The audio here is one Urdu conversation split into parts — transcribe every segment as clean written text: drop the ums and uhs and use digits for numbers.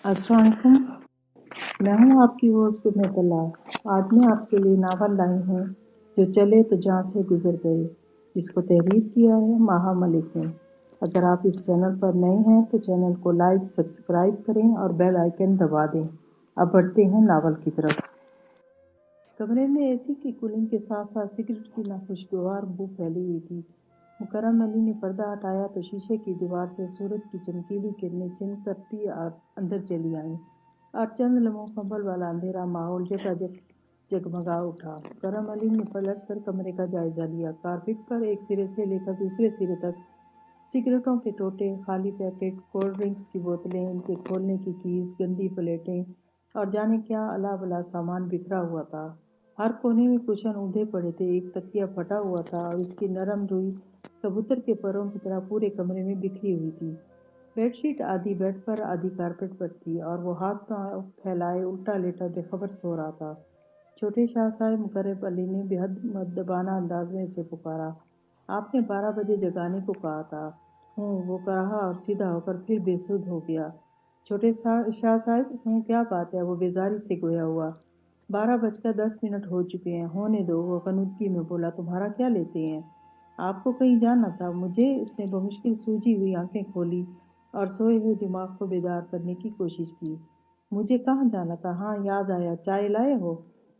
السلام علیکم، میں ہوں آپ کی ہوسٹ میں طلعت۔ آج میں آپ کے لیے ناول لائی ہوں جو چلے تو جہاں سے گزر گئے، جس کو تحریر کیا ہے ماہا ملک نے۔ اگر آپ اس چینل پر نئے ہیں تو چینل کو لائک سبسکرائب کریں اور بیل آئیکن دبا دیں۔ اب بڑھتے ہیں ناول کی طرف۔ کمرے میں اے سی کی کولنگ کے ساتھ ساتھ سگریٹ کی ناخوشگوار بو پھیلی ہوئی تھی۔ مکرم علی نے پردہ ہٹایا تو شیشے کی دیوار سے سورج کی چمکیلی کرنیں چمک کرتی اندر چلی آئیں اور چند لمحوں کمبل والا اندھیرا ماحول جگہ جگمگا اٹھا۔ مکرم علی نے پلٹ کر کمرے کا جائزہ لیا۔ کارپیٹ پر ایک سرے سے لے کر دوسرے سرے تک سگریٹوں کے ٹوٹے، خالی پیکٹ، کولڈ ڈرنکس کی بوتلیں، ان کے کھولنے کی کیز، گندی پلیٹیں اور جانے کیا الا بلا سامان بکھرا ہوا تھا۔ ہر کونے میں کشن اونڈے پڑے تھے، ایک تکیہ پھٹا ہوا تھا اور اس کی نرم روئی کبوتر کے پروں کی طرح پورے کمرے میں بکھری ہوئی تھی۔ بیڈ شیٹ آدھی بیڈ پر آدھی کارپیٹ پر تھی اور وہ ہاتھ پاؤں پھیلائے الٹا لیٹا بے خبر سو رہا تھا۔ چھوٹے شاہ صاحب، مکرم علی نے بے حد مؤدبانہ انداز میں اسے پکارا۔ آپ نے 12 بجے جگانے کو کہا تھا۔ وہ کہا اور سیدھا ہو کر پھر بے سود ہو گیا۔ چھوٹے شاہ صاحب، کیا بات ہے؟ وہ بیزاری سے گویا ہوا۔ 12:10 ہو چکے ہیں۔ ہونے دو، وہ غنودگی میں بولا۔ تمہارا کیا لیتے ہیں؟ آپ کو کہیں جانا تھا؟ مجھے؟ اس نے بمشکل سوجی ہوئی آنکھیں کھولی اور سوئے ہوئے دماغ کو بیدار کرنے کی کوشش کی۔ مجھے کہاں جانا تھا؟ ہاں، یاد آیا۔ چائے لائے ہو؟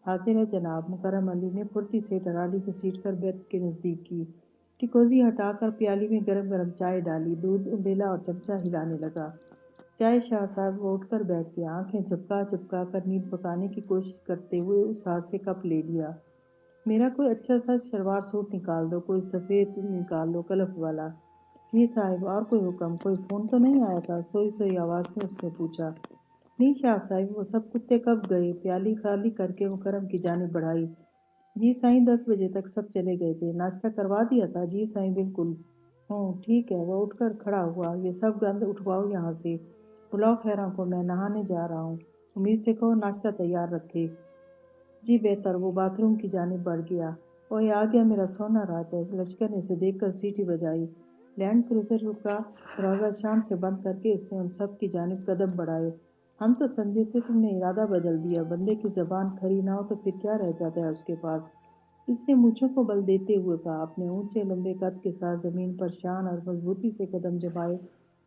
حاضر ہے جناب۔ مکرم علی نے پھرتی سے ٹرالی گھسیٹ کر بیڈ کے نزدیک کی، ٹیکوزی ہٹا کر پیالی میں گرم گرم چائے ڈالی، دودھ ابیلا اور چمچہ ہلانے لگا۔ چائے شاہ صاحب۔ وہ اٹھ کر بیٹھ گیا، آنکھیں جھپکا کر نیند پکانے کی کوشش کرتے ہوئے اس ہاتھ سے کپ لے لیا۔ میرا کوئی اچھا سا شلوار سوٹ نکال دو، کوئی سفید نکال لو، کلف والا۔ جی صاحب۔ اور کوئی حکم؟ کوئی فون تو نہیں آیا تھا؟ سوئی سوئی آواز میں اس نے پوچھا۔ نہیں شاہ صاحب، وہ سب کتے کب گئے؟ پیالی خالی کر کے مکرم کی جانب بڑھائی۔ جی سائیں، 10 بجے تک سب چلے گئے تھے۔ ناشتہ کروا دیا تھا؟ جی سائیں، بالکل۔ ٹھیک ہے۔ وہ اٹھ کر کھڑا ہوا۔ یہ سب گند اٹھواؤ یہاں سے۔ بلاؤ خیراں کو، میں نہانے جا رہا ہوں۔ امید سے کہو ناشتہ تیار رکھے۔ جی بہتر۔ وہ باتھ روم کی جانب بڑھ گیا۔ اوہ، آ گیا میرا سونا راجا۔ لشکر نے اسے دیکھ کر سیٹی بجائی۔ لینڈ کروزر کا دروازہ شان سے بند کر کے اس نے ان سب کی جانب قدم بڑھائے۔ ہم تو سمجھے تھے تم نے ارادہ بدل دیا۔ بندے کی زبان کھری نہ ہو تو پھر کیا رہ جاتا ہے اس کے پاس؟ اس نے مونچھوں کو بل دیتے ہوئے کہا۔ اپنے اونچے لمبے قد کے ساتھ زمین پر شان اور مضبوطی سے قدم جمائے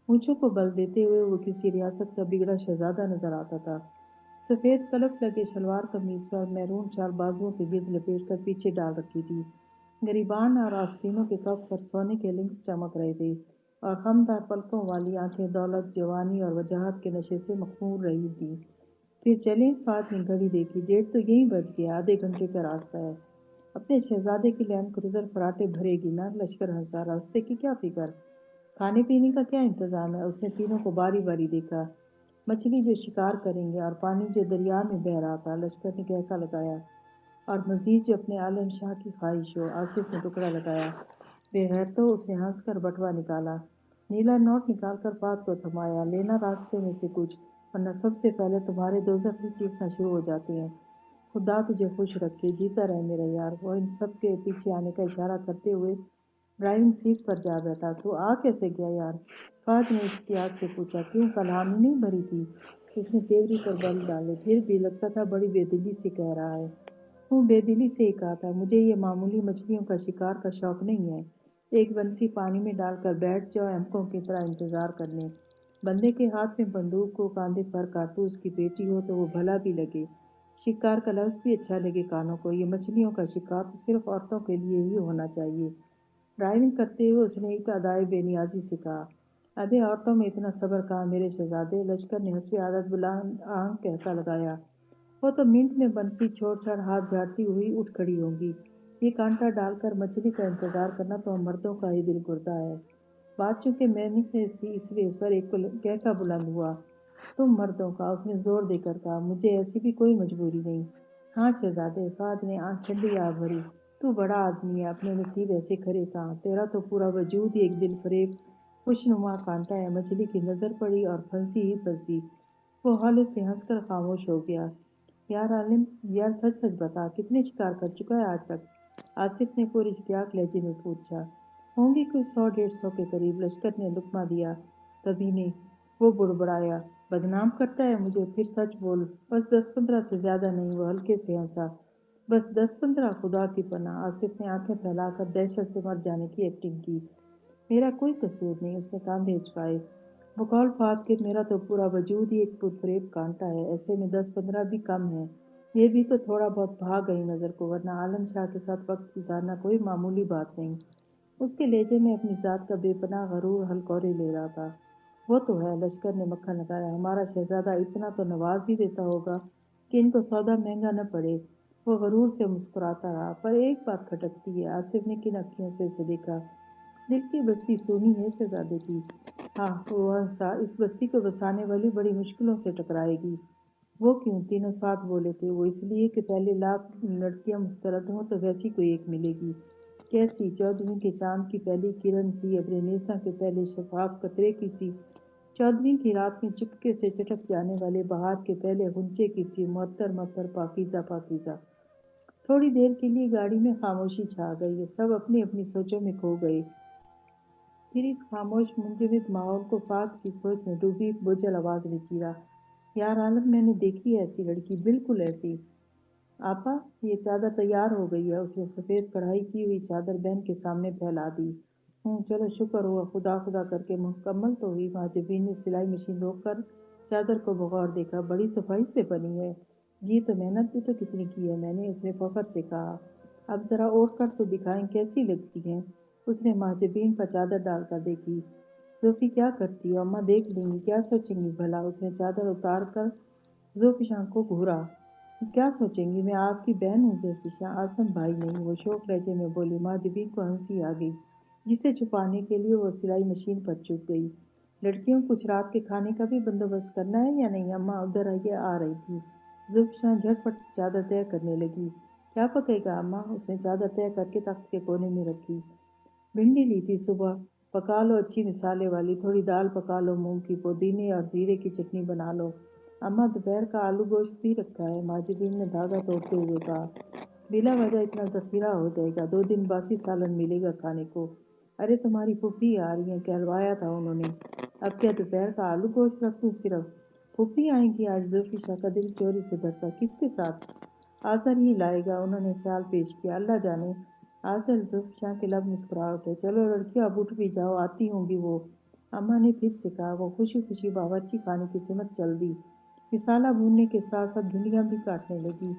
مونچھوں کو بل دیتے ہوئے وہ کسی ریاست کا بگڑا شہزادہ نظر آتا تھا۔ سفید کلف لگے شلوار قمیص پر میرون شال بازوؤں کے گرد لپیٹ کر پیچھے ڈال رکھی تھی۔ گریبان اور آستینوں کے کف پر سونے کے لنکس چمک رہے تھے اور خمدار پلکوں والی آنکھیں دولت، جوانی اور وجاہت کے نشے سے مخمور رہی تھیں۔ پھر چلیں؟ فہد نے گھڑی دیکھی۔ 1:30 تو یہیں بج گیا، آدھے گھنٹے کا راستہ ہے۔ اپنے شہزادے کی لینڈ کروزر فراٹے بھرے گی نا؟ لشکر ہنسا۔ راستے کی کیا فکر؟ کھانے پینے کا کیا انتظام ہے؟ اس نے تینوں کو باری باری دیکھا۔ مچھلی جو شکار کریں گے اور پانی جو دریا میں بہہ رہا تھا، لشکر نے کہکا لگایا۔ اور مزید جو اپنے عالم شاہ کی خواہش ہو، آصف نے ٹکڑا لگایا۔ بے غیرتو، اس نے ہنس کر بٹوا نکالا۔ نیلا نوٹ نکال کر فہد کو تھمایا۔ لینا راستے میں سے کچھ، ورنہ سب سے پہلے تمہارے دوزخی چیخنا شروع ہو جاتے ہیں۔ خدا تجھے خوش رکھے، جیتا رہے میرا یار۔ وہ ان سب کے پیچھے آنے کا اشارہ کرتے ہوئے ڈرائیونگ سیٹ پر جا بیٹھا۔ تو آ کیسے گیا یار؟ فہد نے اشتیاق سے پوچھا۔ کیوں، کل حامی نہیں بھری تھی؟ اس نے تیوری پر بل ڈالے۔ پھر بھی لگتا تھا بڑی بے دلی سے کہہ رہا ہے۔ بے دلی سے ہی کہا تھا۔ مجھے یہ معمولی مچھلیوں کا شکار کا شوق نہیں ہے۔ ایک بنسی پانی میں ڈال کر بیٹھ جاؤ احمقوں کی طرح انتظار کرنے۔ بندے کے ہاتھ میں بندوق ہو، کاندھے پر کارتوس کی پیٹی ہو تو وہ بھلا بھی لگے، شکار کا لفظ بھی اچھا لگے کانوں کو۔ یہ مچھلیوں کا شکار تو صرف عورتوں کے لیے ہی ہونا چاہیے۔ ڈرائیونگ کرتے ہوئے اس نے ایک ادائے بے نیازی سے کہا۔ ابے عورتوں میں اتنا صبر کہاں میرے شہزادے؟ لشکر نے حسب عادت بلند آنکھ کہکا لگایا۔ وہ تو منٹ میں بنسی چھوڑ چھاڑ ہاتھ جھاڑتی ہوئی اٹھ کھڑی ہوں گی۔ یہ کانٹا ڈال کر مچھلی کا انتظار کرنا تو ہم مردوں کا ہی دل گردہ ہے۔ بات چونکہ میں نہیں خیز تھی اس لیے اس پر ایک کہکا بلند ہوا۔ تم مردوں کا، اس نے زور دے کر کہا۔ مجھے ایسی بھی کوئی مجبوری نہیں۔ ہاں شہزادے، فہد نے آنکھ ٹھنڈی آ بھری۔ تو بڑا آدمی ہے، اپنے نصیب ایسے کھرے کہاں؟ تیرا تو پورا وجود ہی ایک دل فریب خوشنما کانٹا ہے۔ مچھلی کی نظر پڑی اور پھنسی ہی پھنسی۔ وہ ہولے سے ہنس کر خاموش ہو گیا۔ یار عالم، یار سچ سچ بتا، کتنے شکار کر چکا ہے آج تک؟ آصف نے پورے اشتیاق لہجے میں پوچھا۔ ہوں گی کچھ 100-150 کے قریب، لشکر نے لقمہ دیا۔ کبھی نے، وہ بڑبڑایا۔ بدنام کرتا ہے مجھے، پھر سچ بول، بس 10-15 سے زیادہ نہیں۔ وہ ہلکے سے ہنسا۔ بس 10-15؟ خدا کی پناہ! آصف نے آنکھیں پھیلا کر دہشت سے مر جانے کی ایکٹنگ کی۔ میرا کوئی قصور نہیں، اس نے کاندھے اچکائے۔ بقول فاتح، میرا تو پورا وجود ہی ایک پرفریب کانٹا ہے، ایسے میں 10-15 بھی کم ہے۔ یہ بھی تو تھوڑا بہت بھاگ گئی نظر کو، ورنہ عالم شاہ کے ساتھ وقت گزارنا کوئی معمولی بات نہیں۔ اس کے لہجے میں اپنی ذات کا بے پناہ غرور ہلکورے لے رہا تھا۔ وہ تو ہے، لشکر نے مکھن لگایا، ہمارا شہزادہ اتنا تو نواز ہی دیتا ہوگا کہ ان کو سودا مہنگا نہ پڑے۔ وہ غرور سے مسکراتا رہا۔ پر ایک بات کھٹکتی ہے۔ آصف نے کن اکھیوں سے اسے دیکھا۔ دل کی بستی سونی ہے شہزادے کی۔ ہاں، وہ ہنسا۔ اس بستی کو بسانے والی بڑی مشکلوں سے ٹکرائے گی۔ وہ کیوں؟ تینوں ساتھ بولے تھے۔ وہ اس لیے کہ پہلے لاکھ لڑکیاں مسترد ہوں تو ویسی کوئی ایک ملے گی۔ کیسی؟ 14ویں کے چاند کی پہلی کرن سی، ابر نیساں کے پہلے شفاف قطرے کی سی، 14ویں کی رات میں چپکے سے چٹک جانے والے بہار کے پہلے غنچے کی سی، معطر معطر، پاکیزہ پاکیزہ۔ تھوڑی دیر کے لیے گاڑی میں خاموشی چھا گئی۔ سب اپنی اپنی سوچوں میں کھو گئے۔ پھر اس خاموش منجمد ماحول کو فات کی سوچ میں ڈوبی بجھل آواز نے چیرا۔ یار عالم، میں نے دیکھی ہے ایسی لڑکی، بالکل ایسی۔ آپا، یہ چادر تیار ہو گئی ہے۔ اس نے سفید کڑھائی کی ہوئی چادر بہن کے سامنے پھیلا دی۔ چلو شکر ہوا، خدا خدا کر کے مکمل تو ہوئی۔ مہاجبین نے سلائی مشین روک کر چادر کو بغور دیکھا۔ بڑی صفائی سے بنی ہے۔ جی تو محنت بھی تو کتنی کی ہے میں نے، اس نے فخر سے کہا۔ اب ذرا اوڑھ کر تو دکھائیں کیسی لگتی ہیں۔ اس نے مہاجبین پر چادر ڈال کر دیکھی۔ زوفی کیا کرتی ہو؟ اماں دیکھ لیں گی، کیا سوچیں گی بھلا؟ اس نے چادر اتار کر زوفیشاں کو گھورا۔ کیا سوچیں گی؟ میں آپ کی بہن ہوں زوفیشاں، آسم بھائی نہیں، وہ شوق لہجے میں بولی۔ مہاجبین کو ہنسی آ گئی، جسے چھپانے کے لیے وہ سلائی مشین پر چپ گئی۔ لڑکیوں کچھ رات کے کھانے کا بھی بندوبست کرنا ہے یا نہیں؟ اماں ادھر آ رہی تھی۔ زوفیشاں جھٹ پٹ چادر طے کرنے لگی۔ کیا پکے گا اماں؟ اس نے چادر طے کر کے تخت کے کونے میں رکھی۔ بھنڈی لی تھی صبح، پکا لو اچھی مسالے والی، تھوڑی دال پکا لو مونگ کی، پودینے اور زیرے کی چٹنی بنا لو۔ اماں دوپہر کا آلو گوشت بھی رکھا ہے، مہاجبین نے دھاگا توڑتے ہوئے کہا۔ بلا وجہ اتنا ذخیرہ ہو جائے گا؟ 2 دن باسی سالن ملے گا کھانے کو۔ ارے تمہاری پھوپھی آ رہی ہیں، کہلوایا تھا انہوں نے۔ اب کیا دوپہر کا آلو گوشت رکھ دوں صرف؟ پھوپھی آئیں گی آج؟ زوفیشاں کا دل چوری سے دھڑکا۔ کس کے ساتھ؟ آذر ہی لائے گا، انہوں نے خیال پیش کیا۔ اللہ جانے۔ آذر؟ زوفیشاں کے لب مسکرا اٹھے۔ چلو لڑکیوں اب اٹھ بھی جاؤ، آتی ہوں گی وہ، اماں نے پھر سے کہا۔ وہ خوشی خوشی باورچی خانے کی سمت چل دی۔ مسالہ بھوننے کے ساتھ ساتھ بھنڈیاں بھی کاٹنے لگی۔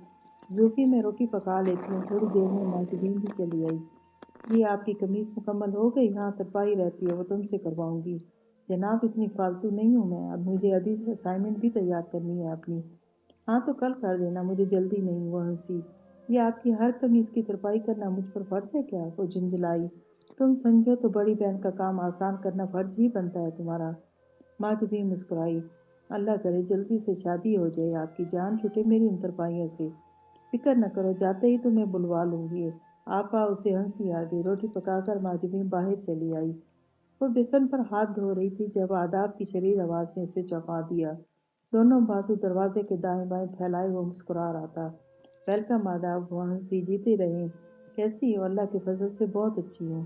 زوفی، میں روٹی پکا لیتی ہوں۔ تھوڑی دیر میں مہاجبین بھی چلی آئی۔ جی آپ کی قمیص مکمل ہو گئی؟ ہاں، ترپائی رہتی ہے، وہ تم سے کرواؤں گی۔ جناب اتنی فالتو نہیں ہوں میں، اب مجھے ابھی اسائنمنٹ بھی تیار کرنی ہے اپنی۔ ہاں تو کل کر دینا، مجھے جلدی نہیں۔ وہ ہنسی۔ یہ آپ کی ہر قمیص کی ترپائی کرنا مجھ پر فرض ہے کیا؟ وہ جھنجھلائی۔ تم سمجھو تو بڑی بہن کا کام آسان کرنا فرض ہی بنتا ہے تمہارا۔ مہاجبین مسکرائی۔ اللہ کرے جلدی سے شادی ہو جائے آپ کی، جان چھوٹے میری ان ترپائیوں سے۔ فکر نہ کرو، جاتے ہی تمہیں بلوا لوں گی۔ آپا، اسے ہنسی آ گئی۔ روٹی پکا کر مہاجبین باہر چلی آئی۔ وہ بسن پر ہاتھ دھو رہی تھی جب آداب کی شریر آواز نے اسے چونکا دیا۔ دونوں بازو دروازے کے دائیں بائیں پھیلائے وہ مسکرا رہا تھا۔ ویلکم آداب۔ وہ ہنسی۔ جیتے رہیں۔ کیسی ہو؟ اللہ کے فضل سے بہت اچھی ہوں۔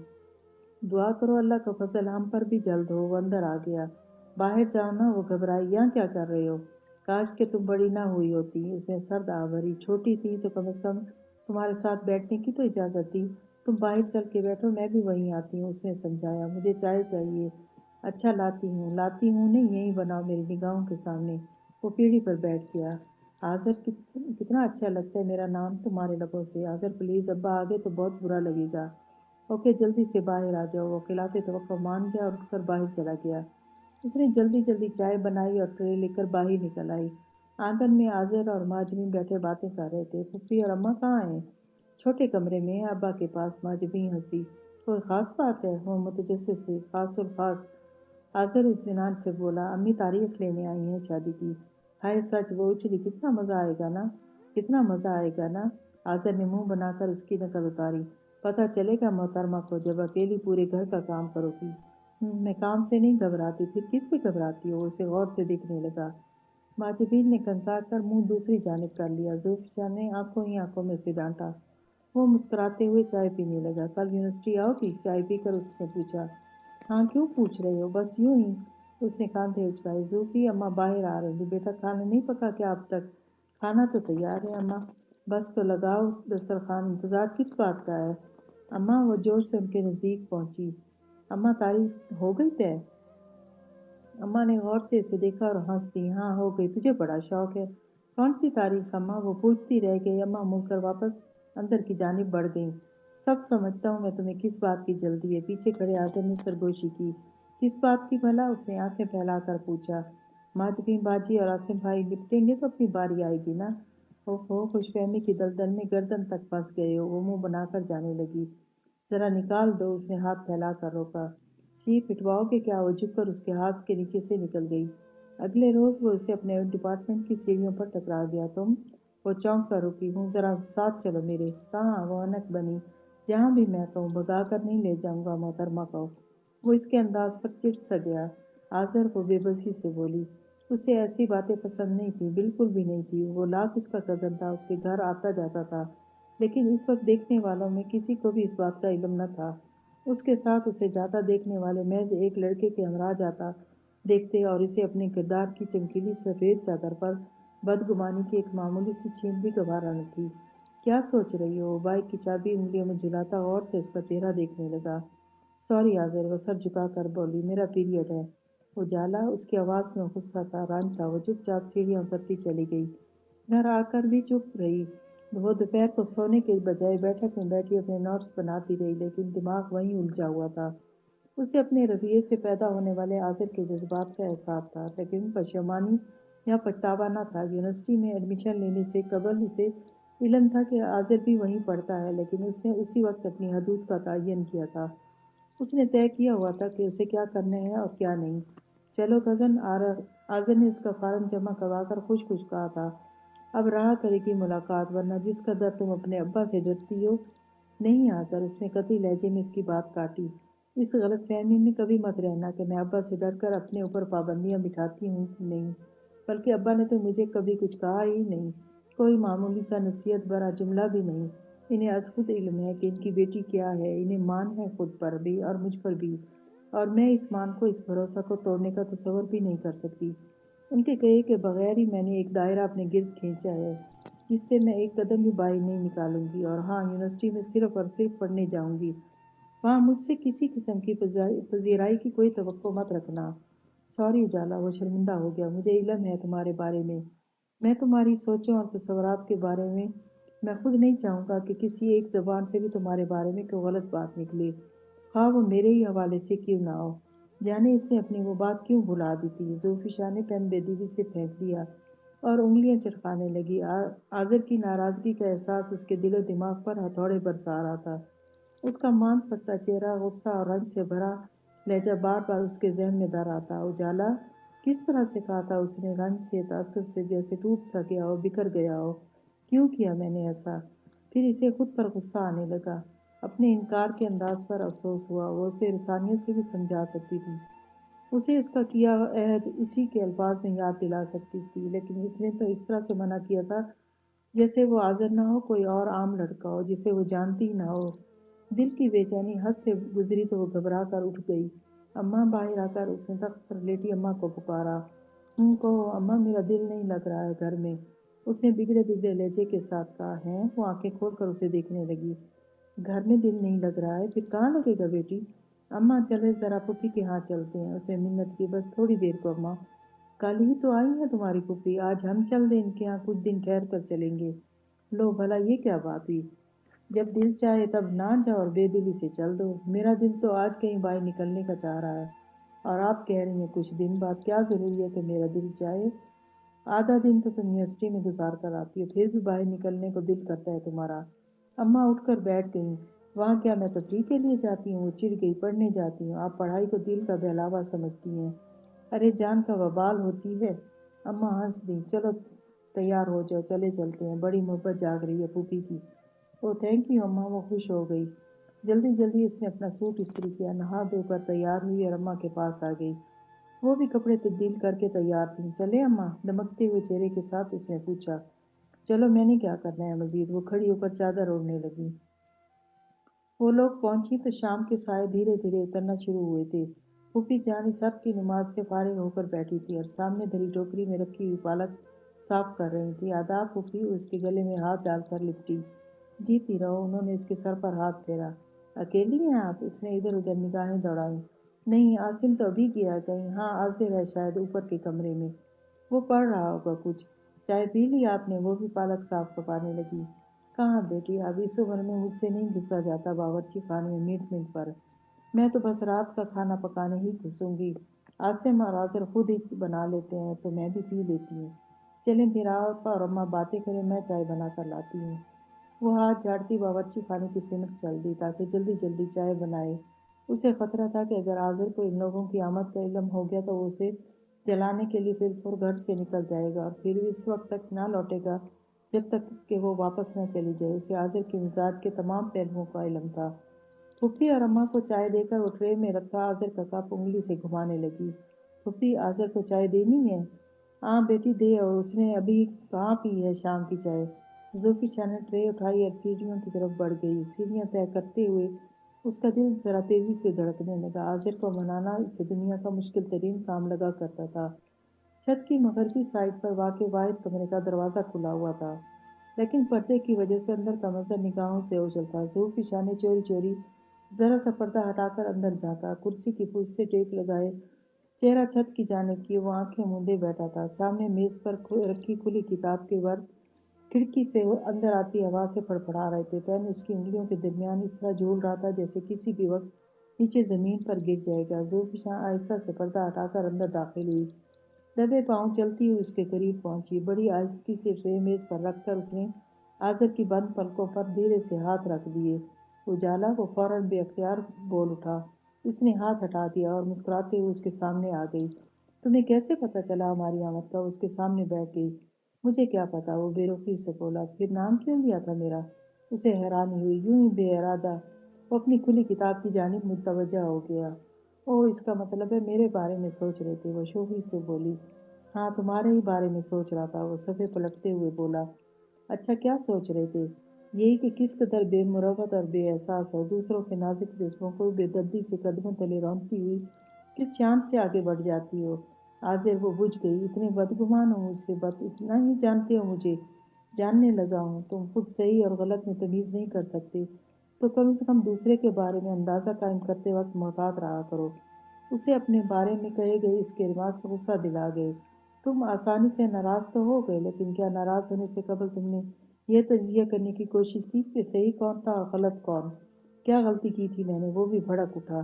دعا کرو اللہ کا فضل ہم پر بھی جلد ہو۔ وہ اندر آ گیا۔ باہر جاؤ نا، وہ گھبرائی۔ یہاں کیا کر رہے ہو؟ کاش کہ تم بڑی نہ ہوئی ہوتی۔ اس نے سرد آہ بھری۔ چھوٹی تھی تو کم از کم تمہارے ساتھ بیٹھنے کی تو اجازت دی۔ تم باہر چل کے بیٹھو، میں بھی وہیں آتی ہوں۔ اس نے سمجھایا۔ مجھے چائے چاہیے۔ اچھا لاتی ہوں نہیں، یہیں بناؤ میری نگاہوں کے سامنے۔ وہ پیڑھی پر بیٹھ گیا۔ آذر، کتنا اچھا لگتا ہے میرا نام تمہارے لبوں سے۔ آذر پلیز، ابا آگے تو بہت برا لگے گا۔ اوکے، جلدی سے باہر آ جاؤ۔ وہ خلاف توقع مان گیا اور اٹھ کر باہر چلا گیا۔ اس نے جلدی جلدی چائے بنائی اور ٹرے لے کر باہر نکل آئی۔ آنگن میں آذر اور مہاجبین بیٹھے باتیں کر رہے تھے۔ پھوپھی اور اماں کہاں ہیں؟ چھوٹے کمرے میں ہیں، ابا کے پاس۔ مہاجبین ہنسی۔ کوئی خاص بات ہے؟ وہ متجسس ہوئی۔ خاص الخاص۔ آذر اطمینان سے بولا۔ امی تاریخ لینے آئی ہیں شادی کی۔ ہائے سچ؟ وہ اچھلی۔ کتنا مزہ آئے گا نا، کتنا مزہ آئے گا نا۔ آذر نے منہ بنا کر اس کی نقل اتاری۔ پتہ چلے گا محترمہ کو جب اکیلی پورے گھر کا کام کرو گی۔ میں کام سے نہیں گھبراتی۔ پھر کس سے گھبراتی ہو؟ اسے غور سے دیکھنے لگا۔ مہاجبین نے کنکار کر منہ دوسری جانب کر لیا۔ زوفیشاں نے آنکھوں ہی آنکھوں میں اسے ڈانٹا۔ وہ مسکراتے ہوئے چائے پینے لگا۔ کل یونیورسٹی آؤ گی؟ چائے پی کر اس نے پوچھا۔ ہاں، کیوں پوچھ رہے ہو؟ بس یوں ہی۔ اس نے کاندھے اچکائے۔ زوفی اماں باہر آ رہی تھی۔ بیٹا کھانا نہیں پکا کیا اب تک؟ کھانا تو تیار ہے اماں، بس تو لگاؤ دسترخوان، انتظار کس بات کا ہے؟ اماں وہ زور سے ان کے نزدیک پہنچی۔ اماں تاریخ ہو گئی طے؟ اماں نے غور سے اسے دیکھا اور ہنس دی۔ ہاں ہو گئی، تجھے بڑا شوق ہے۔ کون سی تاریخ اماں؟ وہ پوچھتی رہ گئی۔ اماں مڑ کر واپس اندر کی جانب بڑھ گئیں۔ سب سمجھتا ہوں میں، تمہیں کس بات کی جلدی ہے؟ پیچھے کھڑے آذر نے سرگوشی کی۔ کس بات کی بھلا؟ اس نے آنکھیں پھیلا کر پوچھا۔ ماجبین باجی اور عاصم بھائی نپٹیں گے تو اپنی باری آئے گی نا۔ اوہو، خوش فہمی کی دلدل میں گردن تک پھنس گئے ہو۔ وہ منہ بنا کر جانے لگی۔ ذرا نکال دو، اس نے ہاتھ پھیلا کر روکا۔ جی پٹواؤ گے کیا؟ وہ جھک کر اس کے ہاتھ کے نیچے سے نکل گئی۔ اگلے روز وہ اسے اپنے ڈپارٹمنٹ کی سیڑھیوں پر ٹکرا گیا۔ تم؟ وہ چونک کر رکی۔ ہوں، ذرا ساتھ چلو میرے۔ کہاں؟ وہ انک بنی۔ جہاں بھی میں کہوں، بھگا کر نہیں لے جاؤں گا محترمہ کو۔ وہ اس کے انداز پر چڑ سا گیا۔ آذر وہ بے بسی سے بولی۔ اسے ایسی باتیں پسند نہیں تھیں، بالکل بھی نہیں تھی۔ وہ لاکھ اس کا کزن تھا، اس کے گھر آتا جاتا تھا، لیکن اس وقت دیکھنے والوں میں کسی کو بھی اس بات کا علم نہ تھا۔ اس کے ساتھ اسے جاتا دیکھنے والے محض ایک لڑکے کے ہمراہ جاتا دیکھتے اور اسے اپنے کردار کی چمکیلی سفید چادر پر بدگمانی کی ایک معمولی سی چھینٹ بھی گوارا نہ تھی۔ کیا سوچ رہی ہو؟ وہ بائک کی چابی انگلیوں میں جھلاتا غور سے اس کا چہرہ دیکھنے لگا۔ سوری آذر، وہ سر جھکا کر بولی، میرا پیریڈ ہے۔ اجالا، اس کی آواز میں غصہ تھا، رنج تھا۔ وہ چپ چاپ سیڑھیاں اترتی چلی گئی۔ گھر آ کر بھی چپ رہی۔ وہ دوپہر کو سونے کے بجائے بیٹھک میں بیٹھی اپنے نوٹس بناتی رہی، لیکن دماغ وہیں الجھا ہوا تھا۔ اسے اپنے رویے سے پیدا ہونے والے آذر کے جذبات کا احساس تھا، لیکن پشیمانی یا پچھتاوا نہ تھا۔ یونیورسٹی میں ایڈمیشن لینے سے قبل اسے علم تھا کہ آذر بھی وہیں پڑھتا ہے، لیکن اس نے اسی وقت اپنی حدود کا تعین کیا تھا۔ اس نے طے کیا ہوا تھا کہ اسے کیا کرنا ہے اور کیا نہیں۔ چلو کزن، آذر نے اس کا فارم جمع کروا کر خوش خوش کہا تھا۔ اب رہا کرے گی ملاقات، ورنہ جس قدر تم اپنے ابا سے ڈرتی ہو۔ نہیں آذر، اس نے قطعی لہجے میں اس کی بات کاٹی۔ اس غلط فہمی میں کبھی مت رہنا کہ میں ابا سے ڈر کر اپنے اوپر پابندیاں بٹھاتی ہوں، نہیں، بلکہ ابا نے تو مجھے کبھی کچھ کہا ہی نہیں، کوئی معمولی سا نصیحت بھرا جملہ بھی نہیں۔ انہیں از خود علم ہے کہ ان کی بیٹی کیا ہے، انہیں مان ہے خود پر بھی اور مجھ پر بھی، اور میں اس مان کو، اس بھروسہ کو توڑنے کا تصور بھی نہیں کر سکتی۔ ان کے کہے کے بغیر ہی میں نے ایک دائرہ اپنے گرد کھینچا ہے، جس سے میں ایک قدم بھی باہر نہیں نکالوں گی۔ اور ہاں، یونیورسٹی میں صرف اور صرف پڑھنے جاؤں گی، وہاں مجھ سے کسی قسم کی پذیرائی کی کوئی توقع مت رکھنا۔ سوری اجالا، وہ شرمندہ ہو گیا، مجھے علم ہے تمہارے بارے میں تمہاری سوچوں اور تصورات کے بارے میں خود نہیں چاہوں گا کہ کسی ایک زبان سے بھی تمہارے بارے میں کوئی غلط بات نکلے، خواہ وہ میرے ہی حوالے سے کیوں نہ ہو۔ جانے اس نے اپنی وہ بات کیوں بھلا دی تھی۔ زوفی شاہ نے پین بے دلی سے پھینک دیا اور انگلیاں چٹکانے لگی۔ آذر کی ناراضگی کا احساس اس کے دل و دماغ پر ہتھوڑے برسا رہا تھا۔ اس کا ماند پکتا چہرہ، غصہ اور رنج سے بھرا لہجہ بار بار اس کے ذہن میں دھر آتا۔ اجالا، کس طرح سے کہا تھا اس نے، رنج سے، تعصب سے، جیسے ٹوٹ سا گیا ہو، بکھر گیا ہو۔ کیوں کیا میں نے ایسا؟ پھر اسے خود پر غصہ آنے لگا۔ اپنے انکار کے انداز پر افسوس ہوا۔ وہ اسے انسانیت سے بھی سمجھا سکتی تھی، اسے اس کا کیا عہد اسی کے الفاظ میں یاد دلا سکتی تھی، لیکن اس نے تو اس طرح سے منع کیا تھا جیسے وہ آذر نہ ہو، کوئی اور عام لڑکا ہو جسے وہ جانتی ہی نہ ہو۔ دل کی بے چینی حد سے گزری تو وہ گھبرا کر اٹھ گئی۔ اماں، باہر آ کر اس نے تخت پر لیٹی اماں کو پکارا۔ کہو اماں، میرا دل نہیں لگ رہا ہے گھر میں، اس نے بگڑے بگڑے لہجے کے ساتھ کہا۔ ہے؟ وہ آنکھیں کھول کر اسے دیکھنے لگی۔ گھر میں دل نہیں لگ رہا ہے؟ پھر کہاں لگے گا بیٹی؟ اماں چلے ذرا پھوپھی کے ہاں چلتے ہیں، اسے منت کی، بس تھوڑی دیر کو اماں، کل ہی تو آئی ہیں تمہاری پھوپھی، آج ہم چل دیں ان کے ہاں، کچھ دن ٹھہر کر چلیں گے۔ لو بھلا، یہ کیا بات ہوئی؟ جب دل چاہے تب نہ جاؤ اور بے دلی سے چل دو۔ میرا دل تو آج کہیں باہر نکلنے کا چاہ رہا ہے، اور آپ کہہ رہی ہیں کچھ دن بعد، کیا ضروری ہے کہ میرا دل چاہے؟ آدھا دن تو تم یونیورسٹی میں گزار کر آتی ہو، پھر بھی باہر نکلنے کو دل کرتا ہے تمہارا۔ اماں اٹھ کر بیٹھ گئیں۔ وہاں کیا میں تفریح کے لیے جاتی ہوں؟ وہ چڑ گئی۔ پڑھنے جاتی ہوں؟ آپ پڑھائی کو دل کا بہلاوا سمجھتی ہیں؟ ارے جان کا وبال ہوتی ہے۔ اماں ہنس دیں۔ چلو تیار ہو جاؤ، چلے چلتے ہیں، بڑی محبت جاگ رہی ہے پھوپھی کی۔ او تھینک یو اماں، وہ خوش ہو گئی۔ جلدی جلدی اس نے اپنا سوٹ استری کیا، نہا دھو کر تیار ہوئی اور اماں کے پاس آ گئی۔ وہ بھی کپڑے تبدیل کر کے تیار تھیں۔ چلے اماں؟ دمکتے ہوئے چہرے کے ساتھ اس نے پوچھا۔ چلو، میں نے کیا کرنا ہے مزید؟ وہ کھڑی ہو کر چادر اوڑھنے لگی۔ وہ لوگ پہنچی تو شام کے سائے دھیرے دھیرے اترنا شروع ہوئے تھے۔ پھوپھی جان اس حق کی نماز سے فارغ ہو کر بیٹھی تھی اور سامنے دھری ٹوکری میں رکھی ہوئی پالک صاف کر رہی تھی۔ آداب پھوپھی، اس کے گلے میں ہاتھ ڈال کر لپٹی۔ جیتی رہو، انہوں نے اس کے سر پر ہاتھ پھیرا۔ اکیلی ہیں آپ؟ اس نے ادھر ادھر نگاہیں دوڑائیں۔ نہیں، عاصم تو ابھی گیا کہیں، ہاں حاضر ہے شاید اوپر کے کمرے میں، وہ پڑھ رہا ہوگا کچھ۔ چائے پی لی آپ نے؟ وہ بھی پالک صاف پکانے لگی۔ کہاں بیٹی، اب اس عمر میں مجھ سے نہیں گھسا جاتا باورچی خانے میں منٹ منٹ پر، میں تو بس رات کا کھانا پکانے ہی گھسوں گی۔ عاصم اور عاصر خود ہی بنا لیتے ہیں تو میں بھی پی لیتی ہوں۔ چلیں پھر آپ اور اماں باتیں کریں، میں چائے بنا کر لاتی ہوں۔ وہ ہاتھ جھاڑتی باورچی خانے کی سمت چل دی تاکہ جلدی جلدی چائے بنائے۔ اسے خطرہ تھا کہ اگر عاصر کو ان لوگوں کی آمد کا علم ہو گیا تو وہ اسے جلانے کے لیے پھر گھر سے نکل جائے گا اور پھر اس وقت تک نہ لوٹے گا جب تک کہ وہ واپس نہ چلی جائے۔ اسے عاصر کے مزاج کے تمام پہلوؤں کا علم تھا۔ پھوپھی اور اماں کو چائے دے کر وہ ٹرے میں رکھا عاصر کا کپ انگلی سے گھمانے لگی۔ پھوپھی، عاصر کو چائے دینی ہے؟ ہاں بیٹی دے، اور اس نے ابھی کہاں پی ہے شام کی چائے؟ زوفی شاہ نے ٹرے اٹھائی اور سیڑھیوں کی طرف بڑھ گئی۔ سیڑھیاں طے کرتے ہوئے اس کا دل ذرا تیزی سے دھڑکنے لگا۔ عاصر کو منانا اسے دنیا کا مشکل ترین کام لگا کرتا تھا۔ چھت کی مغربی سائڈ پر واقع واحد کمرے کا دروازہ کھلا ہوا تھا، لیکن پردے کی وجہ سے اندر کا منظر نگاہوں سے اوجھل تھا۔ زوفی شاہ نے چوری چوری ذرا سا پردہ ہٹا کر اندر جھانکا۔ کرسی کی پشت سے ٹیک لگائے چہرہ چھت کی جانب کیے وہ آنکھیں موندے بیٹھا تھا۔ سامنے میز پر رکھی کھلی کتاب کے ورق کھڑکی سے اندر آتی ہوا سے پھڑپڑا رہے تھے۔ پین اس کی انگلیوں کے درمیان اس طرح جھول رہا تھا جیسے کسی بھی وقت نیچے زمین پر گر جائے گا۔ زوفی شاہ آہستہ سے پردہ ہٹا کر اندر داخل ہوئی۔ دبے پاؤں چلتی ہوئی اس کے قریب پہنچی۔ بڑی آہستگی سے ٹرے میز پر رکھ کر اس نے عاصر کی بند پلکوں پر دھیرے سے ہاتھ رکھ دیے۔ اجالا؟ وہ فوراً بے اختیار بول اٹھا۔ اس نے ہاتھ ہٹا دیا اور مسکراتے ہوئے اس کے سامنے آ گئی۔ تمہیں کیسے پتہ چلا ہماری آمد کا؟ اس کے سامنے بیٹھ گئی۔ مجھے کیا پتا، وہ بے رخی سے بولا۔ پھر نام کیوں لیا تھا میرا؟ اسے حیرانی ہوئی۔ یوں ہی بے ارادہ وہ اپنی کھلی کتاب کی جانب متوجہ ہو گیا۔ اوہ، اس کا مطلب ہے میرے بارے میں سوچ رہے تھے، وہ شوخی سے بولی۔ ہاں، تمہارے ہی بارے میں سوچ رہا تھا، وہ صفحے پلٹتے ہوئے بولا۔ اچھا، کیا سوچ رہے تھے؟ یہی کہ کس قدر بے مروت اور بے احساس ہو، دوسروں کے نازک جذبوں کو بے دردی سے قدموں تلے روندتی ہوئی کس شان سے آگے بڑھ جاتی ہو۔ عاصر، وہ بجھ گئی۔ اتنے بدگمان ہو مجھ سے، اتنا ہی جانتے ہو مجھے؟ جاننے لگا ہوں۔ تم خود صحیح اور غلط میں تمیز نہیں کر سکتے تو کم سے کم دوسرے کے بارے میں اندازہ قائم کرتے وقت محتاط رہا کرو۔ اسے اپنے بارے میں کہے گئے اس کے ریمارکس غصہ دلا گئے۔ تم آسانی سے ناراض تو ہو گئے، لیکن کیا ناراض ہونے سے قبل تم نے یہ تجزیہ کرنے کی کوشش کی کہ صحیح کون تھا اور غلط کون؟ کیا غلطی کی تھی میں نے؟ وہ بھی بھڑک اٹھا۔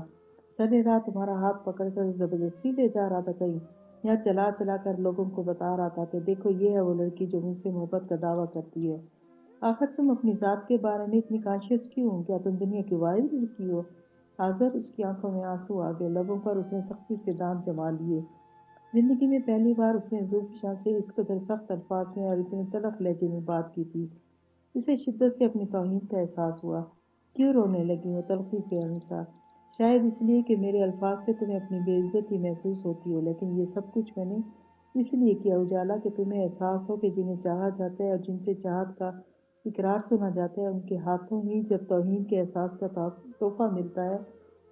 سرے رات تمہارا ہاتھ پکڑ کر زبردستی لے جا رہا تھا کہیں، یا چلا چلا کر لوگوں کو بتا رہا تھا کہ دیکھو یہ ہے وہ لڑکی جو مجھ سے محبت کا دعویٰ کرتی ہے؟ آخر تم اپنی ذات کے بارے میں اتنی کانشیس کیوں ہو؟ کیا تم دنیا کی واحد لڑکی ہو؟ حاضر، اس کی آنکھوں میں آنسو آ گئے، لبوں پر اس نے سختی سے دانت جما لیے۔ زندگی میں پہلی بار اس نے زوفی شاہ سے اس قدر سخت الفاظ میں اور اتنے تلخ لہجے میں بات کی تھی۔ اسے شدت سے اپنی توہین کا احساس ہوا۔ کیوں رونے لگی؟ وہ تلخی سے ہنسا۔ شاید اس لیے کہ میرے الفاظ سے تمہیں اپنی بے عزتی محسوس ہوتی ہو، لیکن یہ سب کچھ میں نے اس لیے کیا اجالا کہ تمہیں احساس ہو کہ جنہیں چاہا جاتا ہے اور جن سے چاہت کا اقرار سنا جاتا ہے، ان کے ہاتھوں ہی جب توہین کے احساس کا تحفہ ملتا ہے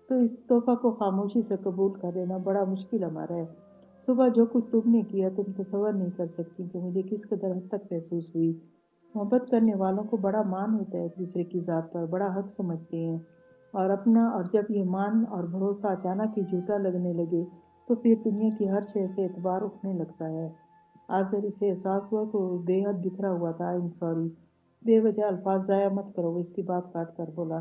تو اس تحفہ کو خاموشی سے قبول کر لینا بڑا مشکل امر ہے۔ صبح جو کچھ تم نے کیا تم تصور نہیں کر سکتی کہ مجھے کس قدر حد تک محسوس ہوئی۔ محبت کرنے والوں کو بڑا مان ہوتا ہے، ایک دوسرے کی ذات پر بڑا حق سمجھتے ہیں اور اپنا، اور جب یہ مان اور بھروسہ اچانک ہی جھوٹا لگنے لگے تو پھر دنیا کی ہر شے سے اعتبار اٹھنے لگتا ہے۔ عاصر، اسے احساس ہوا کہ وہ بے حد بکھرا ہوا تھا۔ آئی ایم سوری، بے وجہ الفاظ ضائع مت کرو، وہ اس کی بات کاٹ کر بولا۔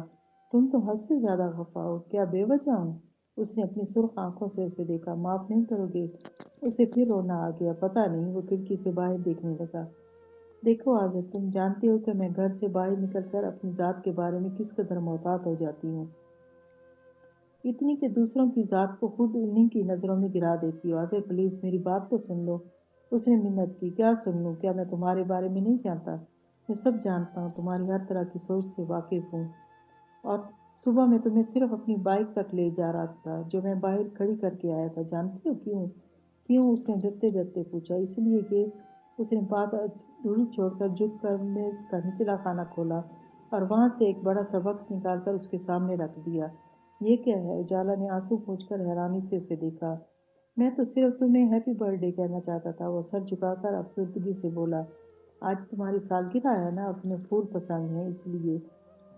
تم تو حد سے زیادہ خفا ہو، کیا بے وجہ ہوں؟ اس نے اپنی سرخ آنکھوں سے اسے دیکھا۔ معاف نہیں کرو گے؟ اسے پھر رونا آ گیا۔ پتہ نہیں، وہ کھڑکی سے باہر دیکھنے لگا۔ دیکھو عاصر، تم جانتے ہو کہ میں گھر سے باہر نکل کر اپنی ذات کے بارے میں کس قدر محتاط ہو جاتی ہوں، اتنی کہ دوسروں کی ذات کو خود انہی کی نظروں میں گرا دیتی ہوں۔ عاصر پلیز میری بات تو سن لو، اس نے منت کی۔ کیا سن لوں؟ کیا میں تمہارے بارے میں نہیں جانتا؟ میں سب جانتا ہوں، تمہاری ہر طرح کی سوچ سے واقف ہوں، اور صبح میں تمہیں صرف اپنی بائک تک لے جا رہا تھا جو میں باہر کھڑی کر کے آیا تھا۔ جانتی ہو کیوں؟ کیوں؟ اس نے ڈرتے ڈرتے پوچھا۔ اس لیے کہ اس نے بات ادھوری چھوڑ کر جھک کر میز کا نچلا خانہ کھولا اور وہاں سے ایک بڑا سا بکس نکال کر اس کے سامنے رکھ دیا۔ یہ کیا ہے؟ اجالا نے آنسو پوچھ کر حیرانی سے اسے دیکھا۔ میں تو صرف تمہیں ہیپی برتھ ڈے کہنا چاہتا تھا، وہ سر جھکا کر افسردگی سے بولا۔ آج تمہاری سالگرہ ہے نا، تمہیں پھول پسند ہیں اس لیے۔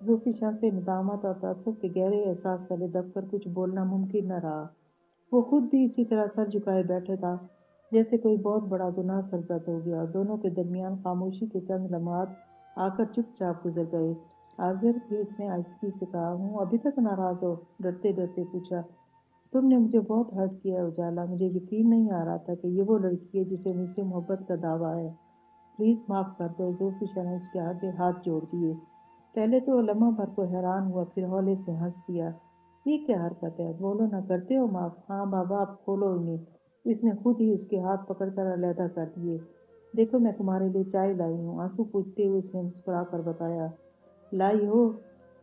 زوفی شاہ سے ندامت اور تعصب کے گہرے احساس تلے دب کر کچھ بولنا ممکن نہ رہا۔ وہ خود بھی اسی طرح سر جھکائے بیٹھے تھا جیسے کوئی بہت بڑا گناہ سرزد ہو گیا، اور دونوں کے درمیان خاموشی کے چند لمحات آ کر چپ چاپ گزر گئے۔ آذر، پھر اس نے آہستگی سے کہا، ہوں ابھی تک ناراض ہو؟ ڈرتے ڈرتے پوچھا۔ تم نے مجھے بہت ہرٹ کیا ہے اجالا، مجھے یقین نہیں آ رہا تھا کہ یہ وہ لڑکی ہے جسے مجھ سے محبت کا دعویٰ ہے۔ پلیز معاف کر دو۔ زوفی شاہ نے اس کے آگے ہاتھ جوڑ دیے۔ پہلے تو وہ لمحہ بھر کو حیران ہوا، پھر ہولے سے ہنس دیا۔ یہ کیا حرکت ہے؟ بولو نہ، کرتے ہو معاف؟ ہاں بابا، اب کھولو انہیں۔ اس نے خود ہی اس کے ہاتھ پکڑ کر علیحدہ کر دیے۔ دیکھو، میں تمہارے لیے چائے لائی ہوں، آنسو پوچھتے ہوئے اس نے مسکرا کر بتایا۔ لائی ہو؟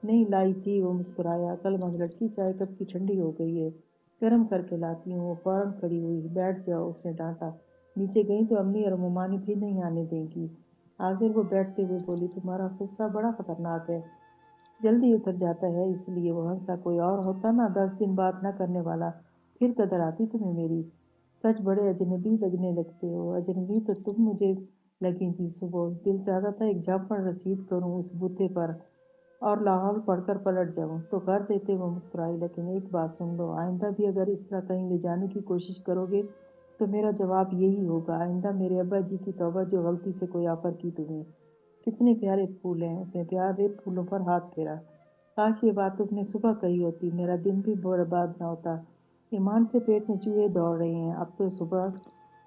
نہیں لائی تھی، وہ مسکرایا۔ کل مگ لڑکی، چائے کب کی ٹھنڈی ہو گئی ہے، گرم کر کے لاتی ہوں۔ وہ فوراً کھڑی ہوئی۔ بیٹھ جاؤ، اس نے ڈانٹا۔ نیچے گئی تو امی اور ممانی بھی نہیں آنے دیں گی۔ آذر، وہ بیٹھتے ہوئے بولی، تمہارا غصہ بڑا خطرناک ہے، جلدی اتر جاتا ہے، اس لیے وہ ہنسا۔ کوئی اور ہوتا نا، 10 دن بات نہ کرنے والا، پھر قدر آتی تمہیں میری۔ سچ بڑے اجنبی لگنے لگتے ہو۔ اجنبی تو تم مجھے لگی تھی صبح، دل چاہتا تھا ایک جھاپڑ رسید کروں اس بوتے پر اور لاہور پڑھ کر پلٹ جاؤں تو کر دیتے۔ وہ مسکرائی۔ لیکن ایک بات سن لو، آئندہ بھی اگر اس طرح کہیں لے جانے کی کوشش کرو گے تو میرا جواب یہی ہوگا، آئندہ میرے ابا جی کی توبہ جو غلطی سے کوئی آفر کی تمہیں۔ کتنے پیارے پھول ہیں، اس نے پیارے پھولوں پر ہاتھ پھیرا۔ کاش یہ بات تم نے صبح کہی ہوتی، میرا دن بھی برباد نہ ہوتا۔ ایمان سے پیٹ میں چوہے دوڑ رہے ہیں، اب تو صبح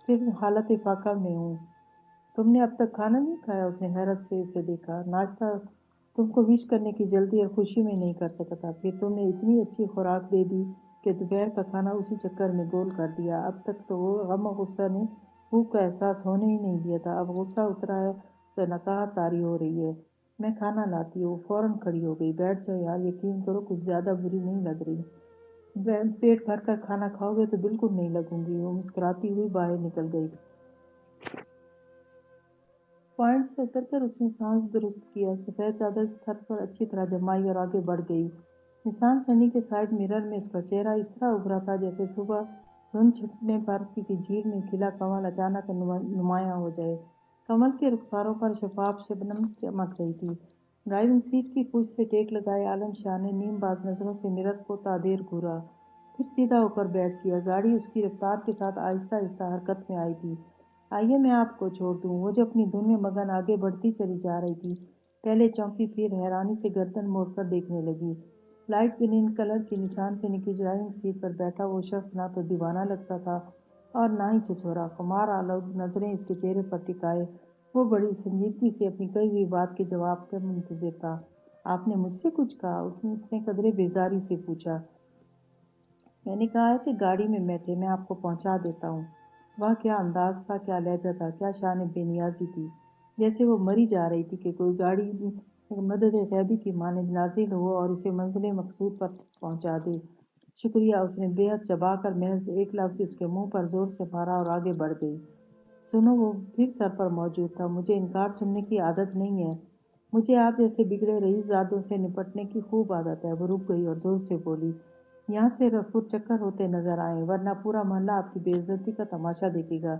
صرف حالت فاقہ میں ہوں۔ تم نے اب تک کھانا نہیں کھایا؟ اس نے حیرت سے اسے دیکھا۔ ناشتہ تم کو وش کرنے کی جلدی اور خوشی میں نہیں کر سکتا، پھر تم نے اتنی اچھی خوراک دے دی کہ دوپہر کا کھانا اسی چکر میں گول کر دیا۔ اب تک تو وہ غم و غصہ نے بھوک کا احساس ہونے ہی نہیں دیا تھا، اب غصہ اترا ہے تو نقاہت طاری ہو رہی ہے۔ میں کھانا لاتی ہوں۔ وہ فوراً کھڑی ہو گئی۔ بیٹھ جاؤ یار، یقین کرو کچھ زیادہ بری نہیں لگ رہی۔ پیٹ بھر کر کھانا کھاؤ گے تو بالکل نہیں لگوں گی۔ وہ مسکراتی ہوئی باہر نکل گئی۔ پوائنٹ سے اتر کر اس نے سانس درست کیا، سفید چادر سر پر اچھی طرح جمائی اور آگے بڑھ گئی۔ نسان سنی کے سائڈ مرر میں اس کا چہرہ اس طرح ابھرا تھا جیسے صبح دھند چھٹنے پر کسی جھیل میں کھلا کنول اچانک نمایاں ہو جائے۔ کمل کے رخساروں پر شفاف شبنم چمک رہی تھی۔ ڈرائیونگ سیٹ کی پشت سے ٹیک لگائے عالم شاہ نے نیم باز نظروں سے مرر کو تادیر گھورا، پھر سیدھا ہو کر بیٹھ گیا۔ گاڑی اس کی رفتار کے ساتھ آہستہ آہستہ حرکت میں آئی تھی۔ آئیے میں آپ کو چھوڑ دوں۔ وہ جو اپنی دھن میں مگن آگے بڑھتی چلی جا رہی تھی، پہلے چونکی پھر حیرانی سے گردن موڑ کر دیکھنے لگی۔ لائٹ گرین کلر کی نسان سے نکی ڈرائیونگ سیٹ پر بیٹھا وہ شخص نہ تو دیوانہ لگتا تھا اور نہ ہی چھچورا۔ خمار آلود نظریں اس کے چہرے پر ٹکائے وہ بڑی سنجیدگی سے اپنی کہی ہوئی بات کے جواب کا منتظر تھا۔ آپ نے مجھ سے کچھ کہا؟ اس نے قدرے بیزاری سے پوچھا۔ میں نے کہا ہے کہ گاڑی میں بیٹھے، میں آپ کو پہنچا دیتا ہوں۔ واہ کیا انداز تھا، کیا لہجہ تھا، کیا شان بے نیازی تھی، جیسے وہ مری جا رہی تھی کہ کوئی گاڑی مدد غیبی کی مانند نازل ہو اور اسے منزل مقصود پر پہنچا دے۔ شکریہ، اس نے بے حد چبا کر محض ایک لفظ اس کے منہ پر زور سے مارا اور آگے بڑھ گئی۔ سنو، وہ پھر سر پر موجود تھا، مجھے انکار سننے کی عادت نہیں ہے، مجھے آپ جیسے بگڑے رئیس زادوں سے نپٹنے کی خوب عادت ہے۔ وہ رک گئی اور زور سے بولی، یہاں سے رفو چکر ہوتے نظر آئیں ورنہ پورا محلہ آپ کی بے عزتی کا تماشا دیکھے گا۔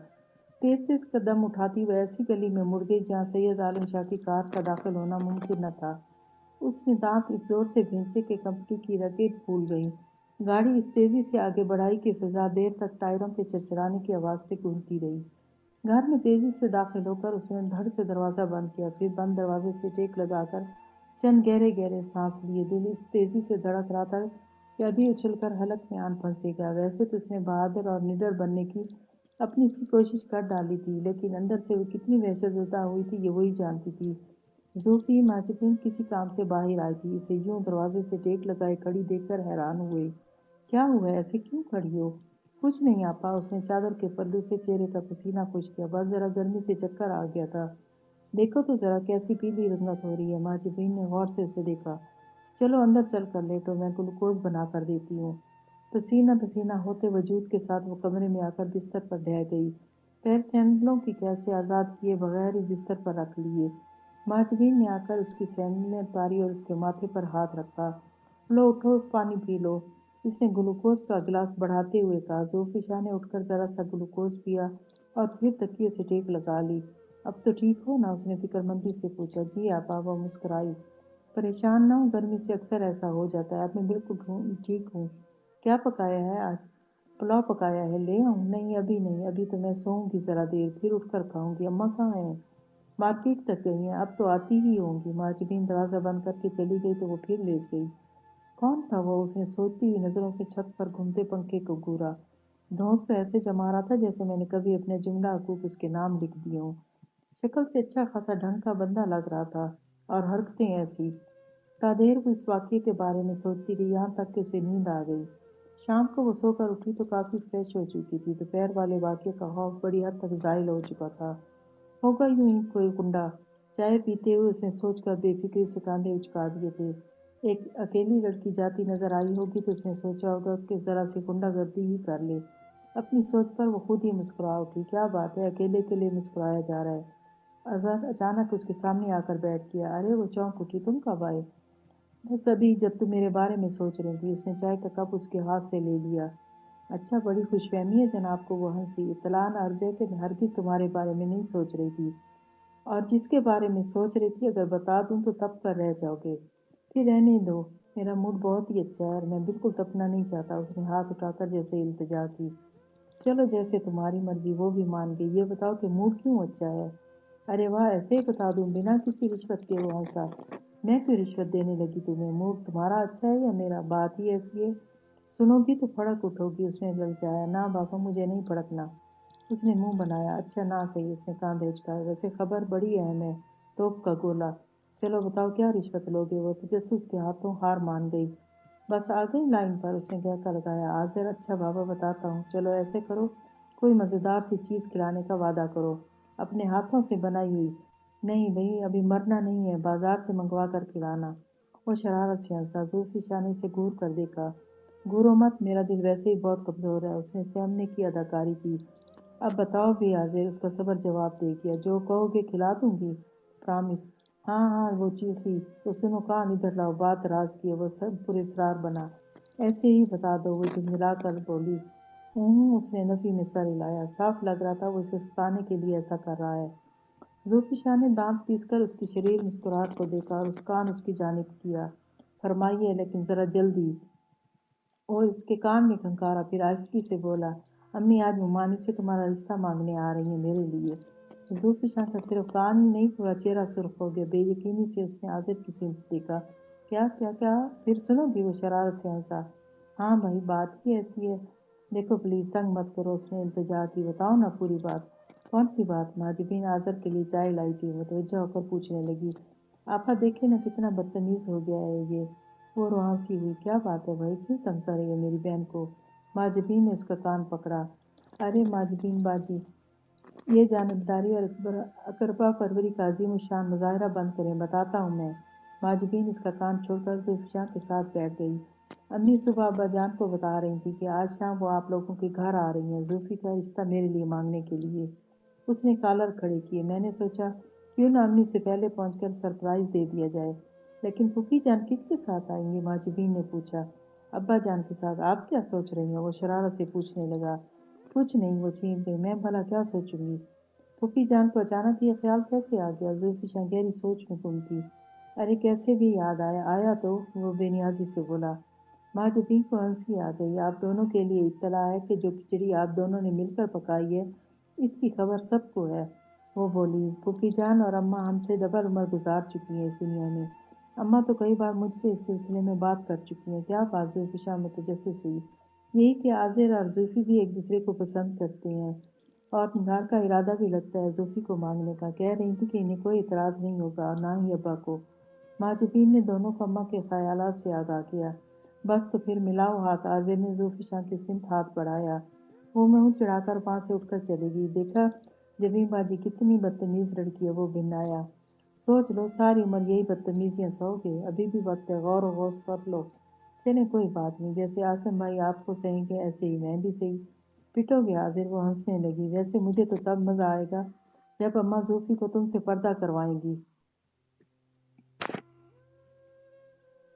تیز تیز قدم اٹھاتی وہ ایسی گلی میں مڑ گئی جہاں سید عالم شاہ کی کار کا داخل ہونا ممکن نہ تھا۔ اس نے دانت اس زور سے بھینچے کہ کمپنی کی رگیں پھول گئیں۔ گاڑی اس تیزی سے آگے بڑھائی کہ فضا دیر تک ٹائروں کے چرچرانے کی آواز سے گونجتی رہی۔ گھر میں تیزی سے داخل ہو کر اس نے دھڑ سے دروازہ بند کیا، پھر بند دروازے سے ٹیک لگا کر چند گہرے گہرے سانس لیے۔ دل اس تیزی سے دھڑک رہا تھا کہ ابھی اچھل کر حلق میں آن پھنسے گا۔ ویسے تو اس نے بہادر اور نڈر بننے کی اپنی سی کوشش کر ڈالی تھی، لیکن اندر سے وہ کتنی وحشت زدہ ہوئی تھی یہ وہی جانتی تھی۔ زوفی ماجبین کسی کام سے باہر آئی تھی، اسے یوں دروازے سے ٹیک لگائے کھڑی دیکھ کر حیران ہوئے۔ کیا ہوا، ایسے کیوں کھڑی ہو؟ کچھ نہیں آپا، اس نے چادر کے پلو سے چہرے کا پسینہ خشک کیا، بس ذرا گرمی سے چکر آ گیا تھا۔ دیکھو تو ذرا کیسی پیلی رنگت ہو رہی ہے۔ ماجبین نے غور سے اسے دیکھا۔ چلو اندر چل کر لیٹو، میں گلوکوز بنا کر دیتی ہوں۔ پسینہ پسینہ ہوتے وجود کے ساتھ وہ کمرے میں آ کر بستر پر ڈھہ گئی، پیر سینڈلوں کی قید سے آزاد کیے بغیر ہی بستر پر رکھ لیے۔ ماجبین نے آ کر اس کی سینڈلیں اتاری اور اس کے ماتھے پر ہاتھ رکھا۔ لو اٹھو پانی پی لو، اس نے گلوکوز کا گلاس بڑھاتے ہوئے کہا۔ زوفی شاہ نے اٹھ کر ذرا سا گلوکوز پیا اور پھر تکیے سے ٹیک لگا لی۔ اب تو ٹھیک ہو نا؟ اس نے فکر مندی سے پوچھا۔ جی آپ، وہ مسکرائی۔ پریشان نہ ہو، گرمی سے اکثر ایسا ہو جاتا ہے۔ اب میں بالکل ٹھیک ہوں۔ کیا پکایا ہے آج؟ پلاؤ پکایا ہے، لے آؤں؟ نہیں ابھی نہیں، ابھی تو میں سوؤں گی ذرا دیر، پھر اٹھ کر کھاؤں گی۔ اماں کہاں ہیں؟ مارکیٹ تک گئی ہیں، اب تو آتی ہی ہوں گی۔ ماجبین دروازہ بند کر کے چلی گئی تو وہ پھر لیٹ گئی۔ کون تھا وہ؟ اس نے سوچتی ہوئی نظروں سے چھت پر گھومتے پنکھے کو گھورا۔ دھونس تو ایسے جما رہا تھا جیسے میں نے کبھی اپنے جملہ حقوق اس کے نام لکھ دیے ہوں۔ شکل سے اچھا خاصا ڈھنگ کا بندہ لگ رہا تھا، اور حرکتیں ایسی۔ تا دیر وہ اس واقعے کے بارے میں سوچتی رہی، یہاں تک کہ اسے نیند آ گئی۔ شام کو وہ سو کر اٹھی تو کافی فریش ہو چکی تھی۔ دوپہر والے واقعے کا خوف بڑی حد تک زائل ہو چکا تھا۔ ہوگا یوں ہی کوئی گنڈا۔ چائے پیتے ہوئے اس نے سوچ کر بے فکری سے کاندھے اچکا دیے تھے۔ ایک اکیلی لڑکی جاتی نظر آئی ہوگی تو اس نے سوچا ہوگا کہ ذرا سی غنڈہ گردی ہی کر لے۔ اپنی سوچ پر وہ خود ہی مسکرا اٹھی۔ کیا بات ہے، اکیلے کے لیے مسکرایا جا رہا ہے؟ اظہر اچانک اس کے سامنے آ کر بیٹھ گیا۔ ارے وہ چونک اٹھی، تم کب آئے؟ بس ابھی، جب تم میرے بارے میں سوچ رہی تھی۔ اس نے چائے کا کپ اس کے ہاتھ سے لے لیا۔ اچھا، بڑی خوش فہمی ہے جناب کو۔ وہ ہنسی۔ اطلاع عرض ہے کہ میں ہرگز تمہارے بارے میں نہیں سوچ رہی تھی، اور جس کے بارے میں سوچ رہی تھی اگر بتا دوں تو تب کر رہ جاؤ گے۔ پھر رہنے دو، میرا موڈ بہت ہی اچھا ہے اور میں بالکل تپنا نہیں چاہتا۔ اس نے ہاتھ اٹھا کر جیسے التجا کی۔ چلو جیسے تمہاری مرضی۔ وہ بھی مان گئی۔ یہ بتاؤ کہ موڈ کیوں اچھا ہے؟ ارے واہ، ایسے ہی بتا دوں بنا کسی رشوت کے؟ وہ ہنسا۔ میں کیوں رشوت دینے لگی تمہیں؟ موڈ تمہارا اچھا ہے یا میرا؟ بات ہی ایسی ہے، سنو گی تو پھڑک اٹھو گی۔ اس نے للچایا۔ نہ بابا، مجھے نہیں پھڑکنا۔ اس نے منہ بنایا۔ اچھا نہ صحیح۔ اس نے کاندھے اچکائے۔ ویسے خبر بڑی اہم ہے، توپ کا گولا۔ چلو بتاؤ، کیا رشوت لوگے؟ وہ تجسس کے ہاتھوں ہار مان گئی۔ بس آ گئی لائن پر؟ اس نے گہکا لگایا۔ حاضر۔ اچھا بابا، بتاتا ہوں۔ چلو ایسے کرو، کوئی مزیدار سی چیز کھلانے کا وعدہ کرو، اپنے ہاتھوں سے بنائی ہوئی۔ نہیں بھئی، ابھی مرنا نہیں ہے، بازار سے منگوا کر کھلانا۔ وہ شرارت سے ہنسا۔ زوفی شاہ نے اسے گھور کر دیکھا۔ گھورو مت، میرا دل ویسے ہی بہت کمزور ہے۔ اس نے سہمنے کی اداکاری کی۔ اب بتاؤ بھی حاضر۔ اس کا صبر جواب دے گیا۔ جو کہو گے کھلا دوں گی، پرامس۔ ہاں ہاں، وہ چیخی۔ تو سنو، کان ادھر لاؤ، بات راز کی ہے۔ وہ سب پر اصرار بنا۔ ایسے ہی بتا دو، وہ جھنجھلا کر بولی۔ اس نے نفی میں سر ہلایا۔ صاف لگ رہا تھا وہ اسے ستانے کے لیے ایسا کر رہا ہے۔ زوفی شاہ نے دانت پیس کر اس کی شریر مسکراہٹ کو دیکھا اور اس کان اس کی جانب کیا۔ فرمائیے، لیکن ذرا جلدی۔ وہ اس کے کان میں کھنکارا، پھر آہستگی سے بولا۔ امی آج ممانی سے تمہارا رشتہ مانگنے آ رہی ہیں میرے لیے۔ زوفی شاہ کا صرف کان ہی نہیں، پورا چہرہ سرخ ہو گیا۔ بے یقینی سے اس نے حاضر کی سمت دیکھا۔ کیا کیا کیا؟ پھر سنو گی؟ وہ شرارت سے ہنسا۔ ہاں بھائی، بات ہی ایسی ہے۔ دیکھو پلیز، تنگ مت کرو۔ اس نے التجا کی۔ بتاؤ نا پوری بات۔ کون سی بات؟ ماجبین حاضر کے لیے چائے لائی تھی۔ متوجہ ہو کر پوچھنے لگی۔ آپا دیکھے نا کتنا بدتمیز ہو گیا ہے یہ۔ وہ روانسی ہوئی۔ کیا بات ہے بھائی، کیوں تنگ کر رہی ہے میری بہن کو؟ ماجبین نے اس کا کان پکڑا۔ ارے ماجبین باجی، یہ جانبداری اور اقربا پروری کا عظیم الشان مظاہرہ بند کریں، بتاتا ہوں میں۔ ماجبین اس کا کان چھوڑ کر زوفی شاہ کے ساتھ بیٹھ گئی۔ امی صبح ابا جان کو بتا رہی تھی کہ آج شام وہ آپ لوگوں کے گھر آ رہی ہیں، زوفی کا رشتہ میرے لیے مانگنے کے لیے۔ اس نے کالر کھڑے کیے۔ میں نے سوچا کیوں نہ امی سے پہلے پہنچ کر سرپرائز دے دیا جائے۔ لیکن پھوپھی جان کس کے ساتھ آئیں گی؟ ماجبین نے پوچھا۔ ابا جان کے ساتھ۔ آپ کیا سوچ رہی ہیں؟ وہ شرارت سے پوچھنے لگا۔ کچھ نہیں، وہ چینک گئی۔ میں بھلا کیا سوچوں گی؟ پھوپھی جان کو اچانک یہ خیال کیسے آ گیا؟ زوفی شاہ گہری سوچ میں گم تھی۔ ارے کیسے بھی یاد آیا تو، وہ بے نیازی سے بولا۔ ماجبین کو ہنسی آ گئی۔ آپ دونوں کے لیے اطلاع ہے کہ جو کھچڑی آپ دونوں نے مل کر پکائی ہے، اس کی خبر سب کو ہے۔ وہ بولی۔ پھوپھی جان اور اماں ہم سے ڈبل عمر گزار چکی ہیں اس دنیا میں۔ اماں تو کئی بار مجھ سے اس سلسلے میں بات کر چکی ہیں۔ کیا بات؟ زوفی شاہ میں تجسس ہوئی۔ یہی کہ عاذر اور زوفی بھی ایک دوسرے کو پسند کرتے ہیں، اور نگار کا ارادہ بھی لگتا ہے زوفی کو مانگنے کا۔ کہہ رہی تھی کہ انہیں کوئی اعتراض نہیں ہوگا، اور نہ ہی ابا کو۔ ماجبین نے دونوں کو اماں کے خیالات سے آگاہ کیا۔ بس تو پھر ملاؤ ہاتھ۔ عاذر نے زوفی شاہ کی سمت ہاتھ بڑھایا۔ وہ منہ چڑھا کر وہاں سے اٹھ کر چلی گئی۔ دیکھا جبیں باجی کتنی بدتمیز لڑکی ہے، وہ بھنایا۔ سوچ لو، ساری عمر یہی بدتمیزیاں سہو گے؟ ابھی بھی وقت ہے، غور و غوص کر لو۔ چلیں کوئی بات نہیں، جیسے عاصم بھائی آپ کو سہیں گے ایسے ہی میں بھی سہی۔ پٹو گے حاضر؟ وہ ہنسنے لگی۔ ویسے مجھے تو تب مزہ آئے گا جب اماں زوفی کو تم سے پردہ کروائیں گی۔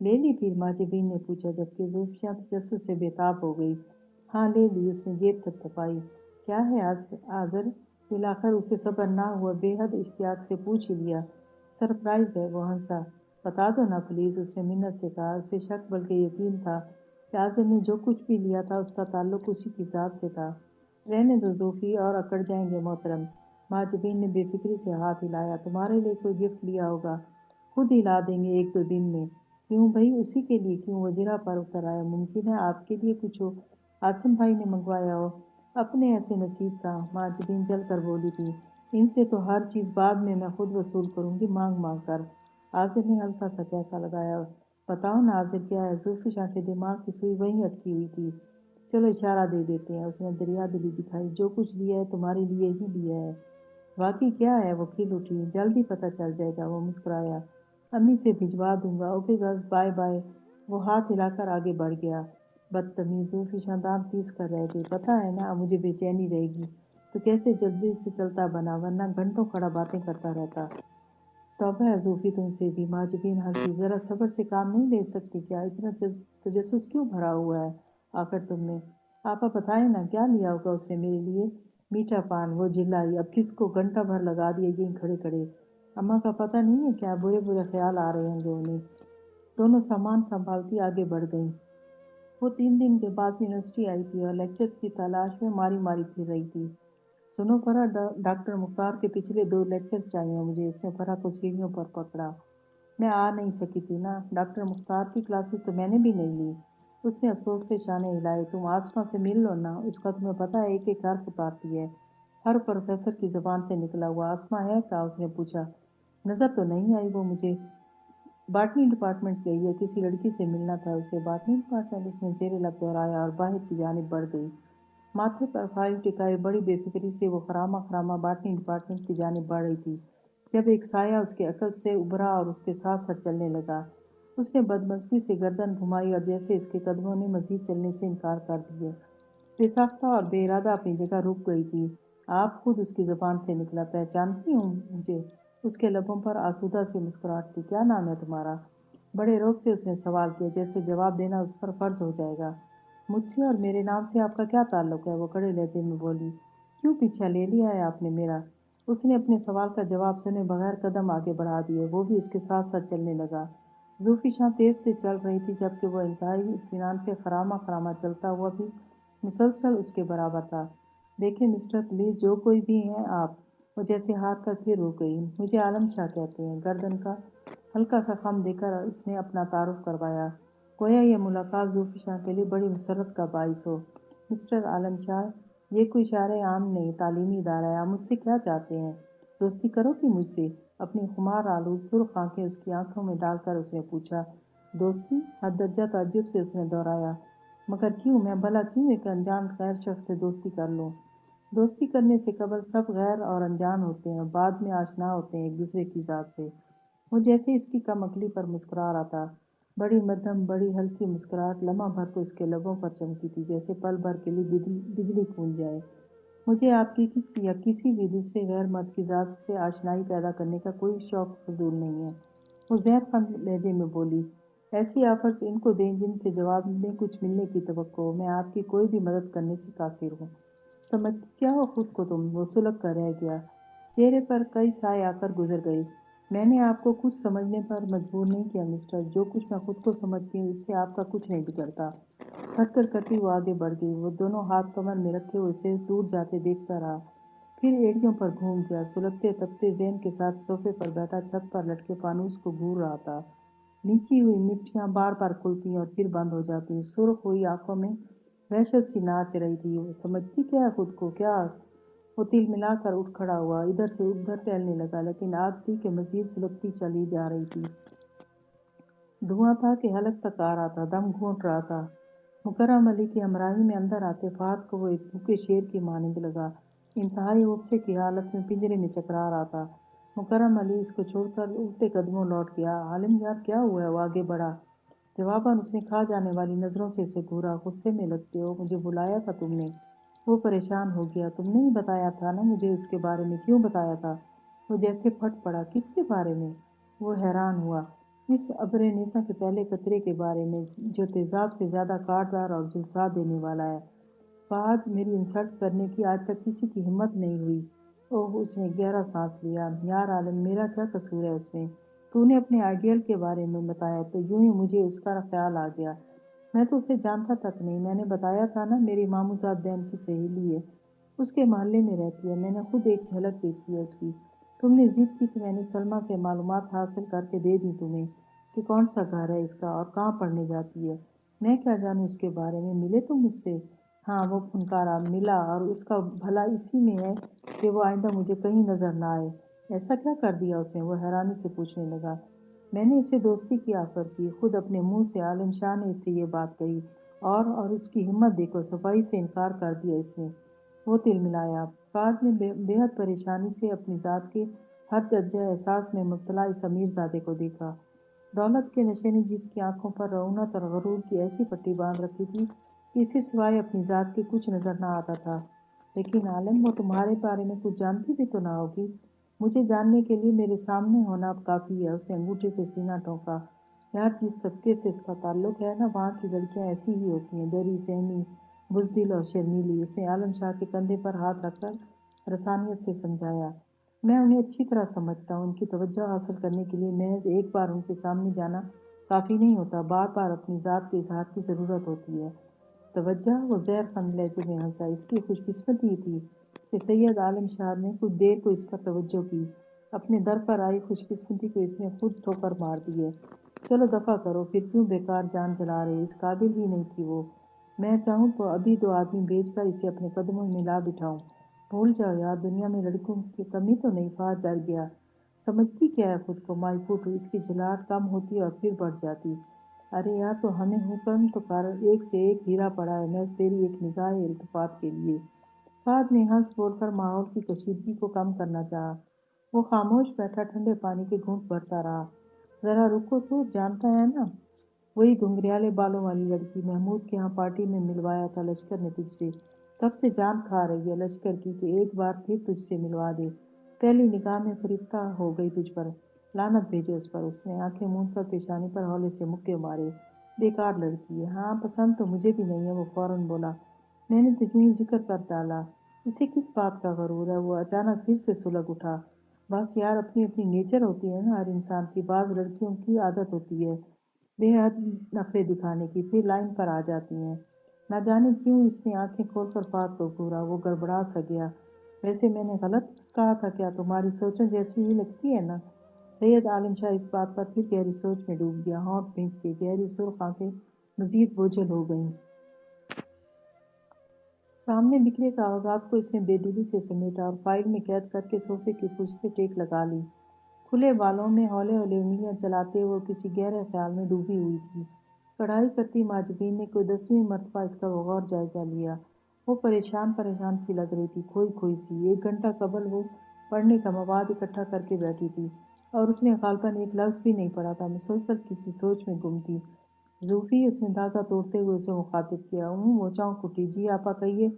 لے لی پھر؟ ماجبین نے پوچھا، جبکہ زلفیاں تجسس سے بےتاب ہو گئی۔ ہاں لے لی، اس نے جیب تک تپائی۔ کیا ہے آذر؟ بالآخر اسے صبر نہ ہوا، بے حد اشتیاق سے پوچھ ہی لیا۔ سرپرائز ہے، وہ ہنسا۔ بتا دو نا پلیز، اس نے منت سے کہا۔ اسے شک بلکہ یقین تھا کہ آذر نے جو کچھ بھی لیا تھا اس کا تعلق اسی کی ذات سے تھا۔ رہنے دو زوفی، اور اکڑ جائیں گے محترم۔ ماجبین نے بے فکری سے ہاتھ ہلایا۔ تمہارے لیے کوئی گفٹ لیا ہوگا، خود ہی لا دیں گے 1-2 دن میں۔ کیوں بھائی، اسی کے لیے کیوں؟ وہ جرہ پر اتر آیا۔ ممکن ہے آپ کے لیے کچھ ہو، عاصم بھائی نے منگوایا ہو۔ اپنے ایسے نصیب کا، ماجبین جل کر بولی تھی۔ ان سے تو ہر چیز بعد میں خود وصول کروں گی، مانگ مانگ کر۔ آذر نے ہلکا سا کہکا لگایا۔ بتاؤ نا آذر، کیا ہے؟ زلفشاں کے دماغ کی سوئی وہیں اٹکی ہوئی تھی۔ چلو اشارہ دے دیتے ہیں، اس نے دریا دلی دکھائی۔ جو کچھ لیا ہے تمہارے لیے ہی لیا ہے۔ واقعی کیا ہے؟ وہ کھل اٹھی۔ جلدی پتہ چل جائے گا، وہ مسکرایا۔ امی سے بھجوا دوں گا۔ Okay girls, bye bye. وہ ہاتھ ہلا کر آگے بڑھ گیا۔ بدتمیز، زلفشاں دانت پیس کر رہ گئی۔ پتہ ہے نا، اب مجھے بے چینی رہے گی تو کیسے جلدی سے چلتا بنا، ورنہ گھنٹوں کھڑا باتیں کرتا رہتا۔ توبہ ہے زوفی تم سے بھی، ماجبین ہنس دی۔ ذرا صبر سے کام نہیں لے سکتی کیا؟ اتنا تجسس کیوں بھرا ہوا ہے آخر تم نے؟ آپا بتائیں نا، کیا لیا ہوگا اس نے میرے لیے؟ میٹھا پان، وہ جلائی۔ اب کس کو گھنٹہ بھر لگا دیا یہیں کھڑے کھڑے۔ اماں کا پتہ نہیں ہے کیا برے برے خیال آ رہے ہوں گے انہیں۔ دونوں سامان سنبھالتی آگے بڑھ گئیں۔ وہ 3 دن کے بعد یونیورسٹی آئی تھی اور لیکچرز کی تلاش میں ماری ماری پھر رہی تھی۔ سنو فرح، ڈاکٹر مختار کے پچھلے 2 لیکچرز چاہیے مجھے، اس نے فرح کو سیڑھیوں پر پکڑا۔ میں آ نہیں سکی تھی نا، ڈاکٹر مختار کی کلاسز تو میں نے بھی نہیں لی۔ اس نے افسوس سے شانے ہلائے۔ تم آسماں سے مل لو نا، اس کا تمہیں پتہ ہے ایک ایک حرف اتارتی ہے۔ ہر پروفیسر کی زبان سے نکلا ہوا۔ آسماں ہے کہا، اس نے پوچھا۔ نظر تو نہیں آئی وہ مجھے۔ باٹنی ڈپارٹمنٹ گئی ہے، کسی لڑکی سے ملنا تھا اسے۔ باٹنی ڈپارٹمنٹ، اس نے زیر لب دہرایا اور باہر کی جانب بڑھ گئی۔ ماتھے پر فائل ٹکائے بڑی بے فکری سے وہ خرامہ خرامہ باٹنی ڈپارٹمنٹ کی جانب بڑھ رہی تھی، جب ایک سایہ اس کے عقب سے ابھرا اور اس کے ساتھ ساتھ چلنے لگا۔ اس نے بدمزگی سے گردن گھمائی اور جیسے اس کے قدموں نے مزید چلنے سے انکار کر دیا۔ بے ساختہ اور بے ارادہ اپنی جگہ رک گئی تھی۔ آپ خود، اس کی زبان سے نکلا۔ پہچانتی ہوں مجھے؟ اس کے لبوں پر آسودہ سی مسکراہٹ تھی۔ کیا نام ہے تمہارا؟ بڑے روب سے اس نے سوال کیا، جیسے جواب دینا اس پر فرض ہو جائے گا۔ مجھ سے اور میرے نام سے آپ کا کیا تعلق ہے؟ وہ کڑے لہجے میں بولی۔ کیوں پیچھا لے لیا ہے آپ نے میرا؟ اس نے اپنے سوال کا جواب سنے بغیر قدم آگے بڑھا دیے۔ وہ بھی اس کے ساتھ ساتھ چلنے لگا۔ زلفشاں تیز سے چل رہی تھی، جبکہ وہ انتہائی اطمینان سے خرامہ خرامہ چلتا ہوا بھی مسلسل اس کے برابر تھا۔ دیکھیں مسٹر، پلیز، جو کوئی بھی ہیں آپ۔ وہ جیسے ہار کر پھر رک گئی۔ مجھے عالم شاہ کہتے ہیں۔ گردن کا ہلکا سا خم دے کر اس نے اپنا تعارف کروایا، گویا یہ ملاقات زلفشاں کے لیے بڑی مسرت کا باعث ہو۔ مسٹر عالم شاہ، یہ کوئی شہر عام نہیں، تعلیمی ادارہ ہے۔ آپ مجھ سے کیا چاہتے ہیں؟ دوستی کرو گی مجھ سے؟ اپنی خمار آلود سرخ آنکھیں اس کی آنکھوں میں ڈال کر اس نے پوچھا۔ دوستی؟ حد درجہ تعجب سے اس نے دہرایا۔ مگر کیوں؟ میں بھلا کیوں ایک انجان غیر شخص سے دوستی کر لوں؟ دوستی کرنے سے قبل سب غیر اور انجان ہوتے ہیں، بعد میں آشنا ہوتے ہیں ایک دوسرے کی ذات سے۔ وہ جیسے اس کی کم عقلی پر مسکرا رہا تھا، بڑی مدھم بڑی ہلکی مسکراہٹ لمحہ بھر کو اس کے لبوں پر چمکی تھی، جیسے پل بھر کے لیے بجلی کھول جائے۔ مجھے آپ کی یا کسی بھی دوسرے غیر مرد کی ذات سے آشنائی پیدا کرنے کا کوئی شوق فضول نہیں ہے، وہ زہر خند لہجے میں بولی۔ ایسی آفرز ان کو دیں جن سے جواب میں کچھ ملنے کی توقع ہو۔ میں آپ کی کوئی بھی مدد کرنے سے قاصر ہوں۔ سمجھتی کیا ہو خود کو تم؟ وہ سلگ کر رہ گیا۔ چہرے پر کئی سائے آ کر گزر گئے۔ میں نے آپ کو کچھ سمجھنے پر مجبور نہیں کیا مسٹر، جو کچھ میں خود کو سمجھتی ہوں اس سے آپ کا کچھ نہیں بگڑتا۔ کھٹکھٹ کرتی وہ آگے بڑھ گئی۔ وہ دونوں ہاتھ کمر میں رکھے ہوئے اسے دور جاتے دیکھتا رہا، پھر ایڑیوں پر گھوم گیا۔ سلگتے تپتے ذہن کے ساتھ صوفے پر بیٹھا چھت پر لٹکے فانوس کو گھور رہا تھا۔ نیچی ہوئی مٹیاں بار بار کھلتی اور پھر بند ہو جاتی۔ سرخ ہوئی آنکھوں میں وحشت سی ناچ رہی تھی۔ وہ سمجھتی کیا ہے خود کو؟ کیا؟ وہ تل ملا کر اٹھ کھڑا ہوا، ادھر سے ادھر ٹہلنے لگا، لیکن آگ تھی کہ مزید سلگتی چلی جا رہی تھی۔ دھواں تھا کہ حلق تک آ رہا تھا، دم گھونٹ رہا تھا۔ مکرم علی کی ہمراہی میں اندر آتے فہد کو وہ ایک بھوکے شیر کی مانند لگا، انتہائی غصے کی حالت میں پنجرے میں چکرا رہا تھا۔ مکرم علی اس کو چھوڑ کر الٹے قدموں لوٹ گیا۔ عالم یار کیا ہوا ہے؟ وہ آگے بڑھا۔ جواباً اس نے کھا جانے والی نظروں سے اسے گھورا۔ غصے میں لگتے ہو؟ مجھے بلایا تھا تم نے؟ وہ پریشان ہو گیا۔ تم نے ہی بتایا تھا نا مجھے اس کے بارے میں۔ کیوں بتایا تھا؟ وہ جیسے پھٹ پڑا۔ کس کے بارے میں؟ وہ حیران ہوا۔ اس ابر نیسا کے پہلے قطرے کے بارے میں جو تیزاب سے زیادہ کاٹدار اور جلسا دینے والا ہے۔ فہد، میری انسلٹ کرنے کی آج تک کسی کی ہمت نہیں ہوئی۔ اوہ، اس نے گہرا سانس لیا۔ یار عالم، میرا کیا قصور ہے اس میں؟ تو نے اپنے آئیڈیل کے بارے میں بتایا تو یوں ہی مجھے اس کا خیال آ گیا۔ میں تو اسے جانتا تک نہیں۔ میں نے بتایا تھا نا، میری ماموزاد بہن کی سہیلی ہے، اس کے محلے میں رہتی ہے، میں نے خود ایک جھلک دیکھی ہے اس کی۔ تم نے ضد کی تو میں نے سلمیٰ سے معلومات حاصل کر کے دے دی تمہیں کہ کون سا گھر ہے اس کا اور کہاں پڑھنے جاتی ہے۔ میں کیا جانوں اس کے بارے میں؟ ملے تم مجھ سے؟ ہاں، وہ پھنکارا۔ ملا، اور اس کا بھلا اسی میں ہے کہ وہ آئندہ مجھے کہیں نظر نہ آئے۔ ایسا کیا کر دیا اس نے؟ وہ حیرانی سے پوچھنے لگا۔ میں نے اسے دوستی کی آفر کی، خود اپنے منہ سے عالم شاہ نے اس سے یہ بات کہی، اور اس کی ہمت دیکھو، صفائی سے انکار کر دیا اس نے۔ وہ تلملایا۔ فہد نے بے حد پریشانی سے اپنی ذات کے ہر درجہ احساس میں مبتلا اس امیر زادے کو دیکھا۔ دولت کے نشے نے جس کی آنکھوں پر رعونت اور غرور کی ایسی پٹی باندھ رکھی تھی کہ اسے سوائے اپنی ذات کے کچھ نظر نہ آتا تھا۔ لیکن عالم، وہ تمہارے بارے میں کچھ جانتی بھی تو نہ ہوگی؟ مجھے جاننے کے لیے میرے سامنے ہونا اب کافی ہے۔ اس نے انگوٹھے سے سینہ ٹھونکا۔ یار، جس طبقے سے اس کا تعلق ہے نا، وہاں کی لڑکیاں ایسی ہی ہوتی ہیں، ڈری، سہمی، بزدل اور شرمیلی۔ اس نے عالم شاہ کے کندھے پر ہاتھ رکھ کر رسانیت سے سمجھایا۔ میں انہیں اچھی طرح سمجھتا ہوں۔ ان کی توجہ حاصل کرنے کے لیے محض ایک بار ان کے سامنے جانا کافی نہیں ہوتا، بار بار اپنی ذات کے اظہار کی ضرورت ہوتی ہے۔ توجہ؟ وہ زہر خند لہجے میں ہنسا۔ اس کی خوش قسمتی تھی کہ سید عالم شاہ نے کچھ دیر کو اس پر توجہ کی۔ اپنے در پر آئی خوش قسمتی کو اس نے خود ٹھوکر مار دی ہے۔ چلو دفع کرو، پھر کیوں بیکار جان جلا رہے؟ اس قابل ہی نہیں تھی وہ۔ میں چاہوں تو ابھی 2 آدمی بھیج کر اسے اپنے قدموں میں لا بٹھاؤں۔ بھول جاؤ یار، دنیا میں لڑکیوں کی کمی تو نہیں۔ فہد ڈر گیا۔ سمجھتی کیا ہے خود کو؟ مائی فوٹ، اس کی جھلاٹ کم ہوتی اور پھر بڑھ جاتی۔ ارے یار، تو ہمیں حکم تو کر، ایک سے ایک ہیرا پڑا ہے محض تیری ایک نگاہ التفات کے لیے۔ فہد نے ہنس بول کر ماحول کی کشیدگی کو کم کرنا چاہا۔ وہ خاموش بیٹھا ٹھنڈے پانی کے گھونٹ بھرتا رہا۔ ذرا رکو تو، جانتا ہے نا، وہی گھنگریالے بالوں والی لڑکی محمود کے ہاں پارٹی میں ملوایا تھا لشکر نے تجھ سے۔ کب سے جان کھا رہی ہے لشکر کی کہ ایک بار پھر تجھ سے ملوا دے۔ پہلی نگاہ میں فریفتہ ہو گئی تجھ پر۔ لعنت بھیجے اس پر۔ اس نے آنکھیں موند کر پیشانی پر ہولے سے مکے مارے۔ بیکار لڑکی ہے۔ ہاں، پسند تو مجھے بھی نہیں ہے، وہ فوراً بولا۔ میں نے تو یوں ہی ذکر کر ڈالا۔ اسے کس بات کا غرور ہے؟ وہ اچانک پھر سے سلگ اٹھا۔ بس یار، اپنی اپنی نیچر ہوتی ہے نا ہر انسان کی۔ بعض لڑکیوں کی عادت ہوتی ہے بے حد نخرے دکھانے کی، پھر لائن پر آ جاتی ہیں۔ نہ جانے کیوں اس نے آنکھیں کھول کر فہد کو گھورا۔ وہ گڑبڑا سا گیا۔ ویسے میں نے غلط کہا تھا کیا؟ تمہاری سوچوں جیسی ہی لگتی ہے نا؟ سید عالم شاہ اس بات پر پھر گہری سوچ میں ڈوب گیا۔ ہونٹ بھینچ کے گہری سرخ آنکھیں مزید بوجھل ہو گئیں۔ سامنے بکھرے کاغذات کو اس نے بے دلی سے سمیٹا اور فائل میں قید کر کے صوفے کی پشت سے ٹیک لگا لی۔ کھلے بالوں میں ہولے ہولے انگلیاں چلاتے وہ کسی گہرے خیال میں ڈوبی ہوئی تھی۔ کڑھائی کرتی ماجبین نے کوئی 10ویں مرتبہ اس کا بغور جائزہ لیا۔ وہ پریشان پریشان سی لگ رہی تھی، کھوئی کھوئی سی۔ 1 گھنٹہ قبل وہ پڑھنے کا مواد اکٹھا کر کے بیٹھی تھی اور اس نے غالباً ایک لفظ بھی نہیں پڑھا تھا، مسلسل کسی سوچ میں گم تھی۔ زوفی، اس نے دھاگا توڑتے ہوئے اسے مخاطب کیا۔ وہ چونک اٹھی۔ جی آپا، کہیے،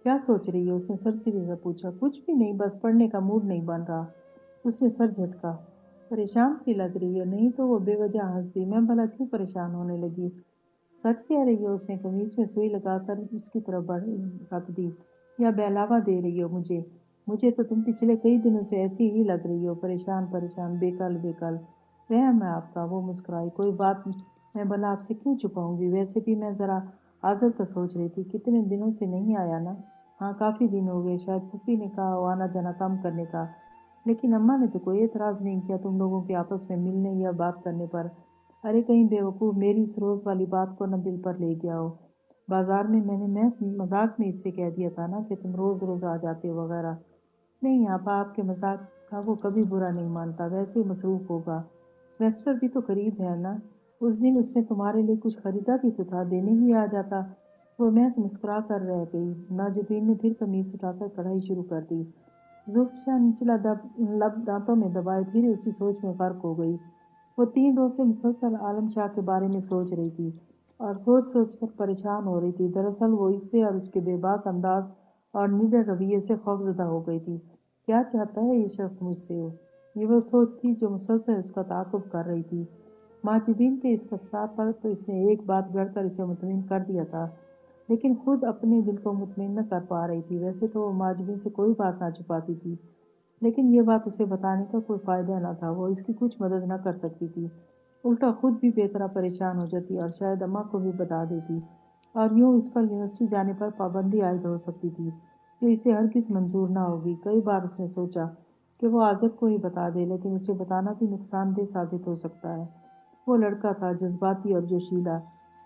کیا سوچ رہی ہے؟ اس نے سرسری سے پوچھا۔ کچھ بھی نہیں، بس پڑھنے کا موڈ نہیں بن رہا۔ اس نے سر جھٹکا۔ پریشان سی لگ رہی ہے؟ نہیں تو۔ وہ بے وجہ ہنس دی۔ میں بھلا کیوں پریشان ہونے لگی؟ سچ کہہ رہی ہو؟ اس نے قمیص میں سوئی لگا کر اس کی طرف رکھ دی۔ یا بہلاوا دے رہی ہو مجھے؟ مجھے تو تم پچھلے کئی دنوں سے ایسی ہی لگ رہی ہو، پریشان پریشان، بے کل بے کل۔ وہم ہے آپ کا۔ وہ مسکرائی۔ کوئی بات میں بھلا آپ سے کیوں چھپاؤں گی؟ ویسے بھی میں ذرا آذر کا سوچ رہی تھی۔ کتنے دنوں سے نہیں آیا نا؟ ہاں، کافی دن ہو گئے۔ شاید پھوپھی نے کہا ہو آنا جانا کم کرنے کا، لیکن اماں نے تو کوئی اعتراض نہیں کیا تم لوگوں کے آپس میں ملنے یا بات کرنے پر۔ ارے کہیں بے وقوف میری اس روز والی بات کو نہ دل پر لے گیا ہو۔ بازار میں میں نے محض مذاق میں اس سے کہہ دیا تھا نا کہ تم روز روز آ جاتے ہو وغیرہ۔ نہیں آپا، آپ کے مذاق کا وہ کبھی برا نہیں مانتا۔ ویسے ہی مصروف ہوگا، سمیسٹر بھی تو قریب ہے نا۔ اس دن اس نے تمہارے لیے کچھ خریدا بھی تو تھا، دینے ہی آ جاتا۔ وہ محض مسکرا کر رہ گئی۔ ناجبین نے پھر قمیص اٹھا کر کڑھائی شروع کر دی۔ زلفیاں نچلا لب دانتوں میں دبائے پھر اسی سوچ میں غرق ہو گئی۔ وہ 3 روز سے مسلسل عالم شاہ کے بارے میں سوچ رہی تھی اور سوچ سوچ کر پریشان ہو رہی تھی۔ دراصل وہ اس سے اور اس کے بے باک انداز اور نڈر رویے سے خوفزدہ ہو گئی تھی۔ کیا چاہتا ہے یہ شخص مجھ سے؟ یہ وہ سوچ تھی جو مسلسل اس کا تعاقب کر رہی تھی۔ ماجبین کے استفسار پر تو اس نے ایک بات گڑھ کر اسے مطمئن کر دیا تھا، لیکن خود اپنے دل کو مطمئن نہ کر پا رہی تھی۔ ویسے تو وہ ماجبین سے کوئی بات نہ چھپاتی تھی، لیکن یہ بات اسے بتانے کا کوئی فائدہ نہ تھا۔ وہ اس کی کچھ مدد نہ کر سکتی تھی، الٹا خود بھی بے طرح پریشان ہو جاتی اور شاید اماں کو بھی بتا دیتی، اور یوں اس پر یونیورسٹی جانے پر پابندی عائد ہو سکتی تھی جو اسے ہرگز منظور نہ ہوگی۔ کئی بار اس نے سوچا کہ وہ آذر کو ہی بتا دے، لیکن اسے بتانا بھی نقصان دہ ثابت ہو سکتا ہے۔ وہ لڑکا تھا، جذباتی اور جوشیلا،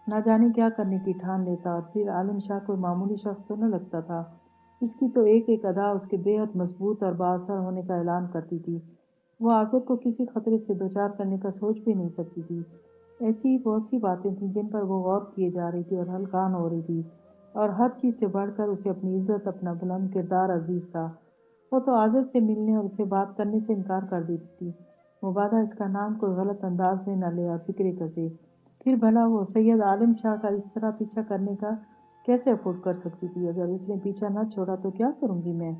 نہ جانے کیا کرنے کی ٹھان لیتا، اور پھر عالم شاہ کوئی معمولی شخص تو نہ لگتا تھا۔ اس کی تو ایک ایک ادا اس کے بے حد مضبوط اور بااثر ہونے کا اعلان کرتی تھی۔ وہ آذر کو کسی خطرے سے دوچار کرنے کا سوچ بھی نہیں سکتی تھی۔ ایسی ہی بہت سی باتیں تھیں جن پر وہ غور کیے جا رہی تھی اور ہلکان ہو رہی تھی، اور ہر چیز سے بڑھ کر اسے اپنی عزت، اپنا بلند کردار عزیز تھا۔ وہ تو آذر سے ملنے اور اسے بات کرنے سے انکار کر دیتی تھی، مبادا اس کا نام کوئی غلط انداز میں نہ لے اور فکرے کسے۔ پھر بھلا وہ سید عالم شاہ کا اس طرح پیچھا کرنے کا کیسے افورڈ کر سکتی تھی؟ اگر اس نے پیچھا نہ چھوڑا تو کیا کروں گی میں؟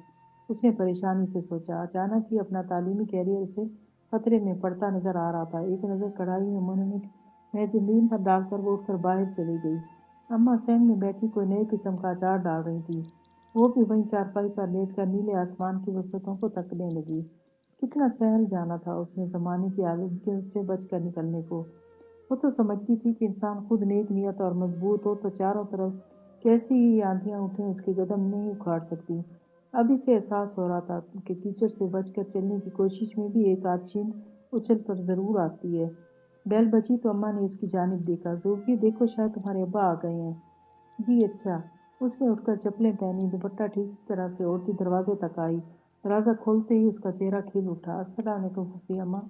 اس نے پریشانی سے سوچا۔ اچانک ہی اپنا تعلیمی کیریئر اسے خطرے میں پڑتا نظر آ رہا تھا۔ ایک نظر کڑھائی میں منہمک میجلین پر ڈال کر وہ اٹھ کر باہر چلی گئی۔ اماں سینگ میں بیٹھی کوئی نئے قسم کا اچار ڈال رہی تھی۔ وہ بھی وہیں چارپائی پر لیٹ کر نیلے آسمان کی وسعتوں کو تکنے لگی۔ کتنا سہل جانا تھا اس نے زمانے کی آلودگیوں سے بچ کر نکلنے کو۔ وہ تو سمجھتی تھی کہ انسان خود نیک نیت اور مضبوط ہو تو چاروں طرف کیسی ہی آندھیاں اٹھیں اس کے قدم نہیں اکھاڑ سکتی۔ اب اسے احساس ہو رہا تھا کہ کیچڑ سے بچ کر چلنے کی کوشش میں بھی ایک آدھ چھین اچھل کر ضرور آتی ہے۔ بیل بجی تو اماں نے اس کی جانب دیکھا۔ زوفی، دیکھو شاید تمہارے ابا آ گئے ہیں۔ جی اچھا۔ اس نے اٹھ کر چپلیں پہنی، دوپٹہ ٹھیک طرح سے اوڑھتی دروازے تک آئی۔ دروازہ کھولتے ہی اس کا چہرہ کھل اٹھا۔ السلام علیکم پھوپھی۔ اماں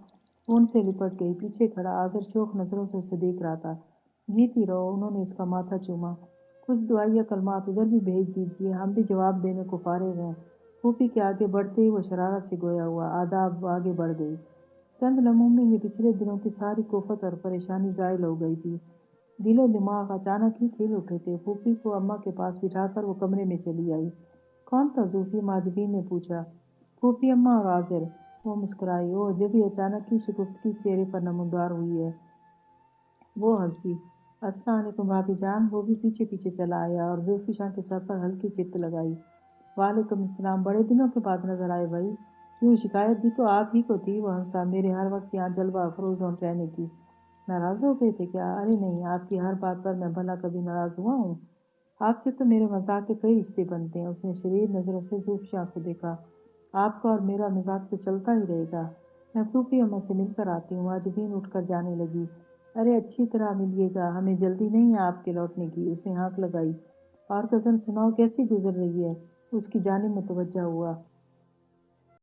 فون سے لپٹ گئی۔ پیچھے کھڑا آذر چوک نظروں سے اسے دیکھ رہا تھا۔ جیتی رہو۔ انہوں نے اس کا ماتھا چوما۔ کچھ دعائیہ کلمات ادھر بھی بھیج دیجیے، ہم بھی جواب دینے کو فارغ ہیں۔ پھوپھی کے آگے بڑھتے ہی وہ شرارت سے گویا ہوا۔ آداب آگے بڑھ گئی۔ چند لمحوں میں یہ پچھلے دنوں کی ساری کوفت اور پریشانی زائل ہو گئی تھی۔ دل و دماغ اچانک ہی کھل اٹھے تھے۔ پھوپھی کو اماں کے پاس بٹھا کر وہ کمرے میں چلی آئی۔ کون تھا زوفی؟ ماجبین نے پوچھا۔ پھوپھی، اماں اور آذر۔ وہ مسکرائی۔ اوہ، جبھی اچانک کی شگفتگی چہرے پر نمودار ہوئی ہے۔ وہ ہنسی۔ السلام علیکم بھابھی جان۔ وہ بھی پیچھے پیچھے چلا آیا اور زلفی شاہ کے سر پر ہلکی چپت لگائی۔ وعلیکم السلام، بڑے دنوں کے بعد نظر آئے بھائی۔ کیوں، شکایت بھی تو آپ ہی کو تھی؟ وہ ہنسا۔ میرے ہر وقت یہاں جلوہ افروز رہنے کی۔ ناراض ہو گئے تھے کیا؟ ارے نہیں، آپ کی ہر بات پر میں بھلا کبھی ناراض ہوا ہوں؟ آپ سے تو میرے مذاق کے کئی رشتے بنتے ہیں۔ اس نے شریر نظروں سے زلفی شاہ کو دیکھا۔ آپ کا اور میرا مذاق تو چلتا ہی رہے گا۔ میں پھوپھی اماں سے مل کر آتی ہوں۔ ماجبین اٹھ کر جانے لگی۔ ارے اچھی طرح ملیے گا، ہمیں جلدی نہیں ہے آپ کے لوٹنے کی۔ اس نے ہانک لگائی۔ اور کزن سناؤ، کیسی گزر رہی ہے؟ اس کی جانب متوجہ ہوا۔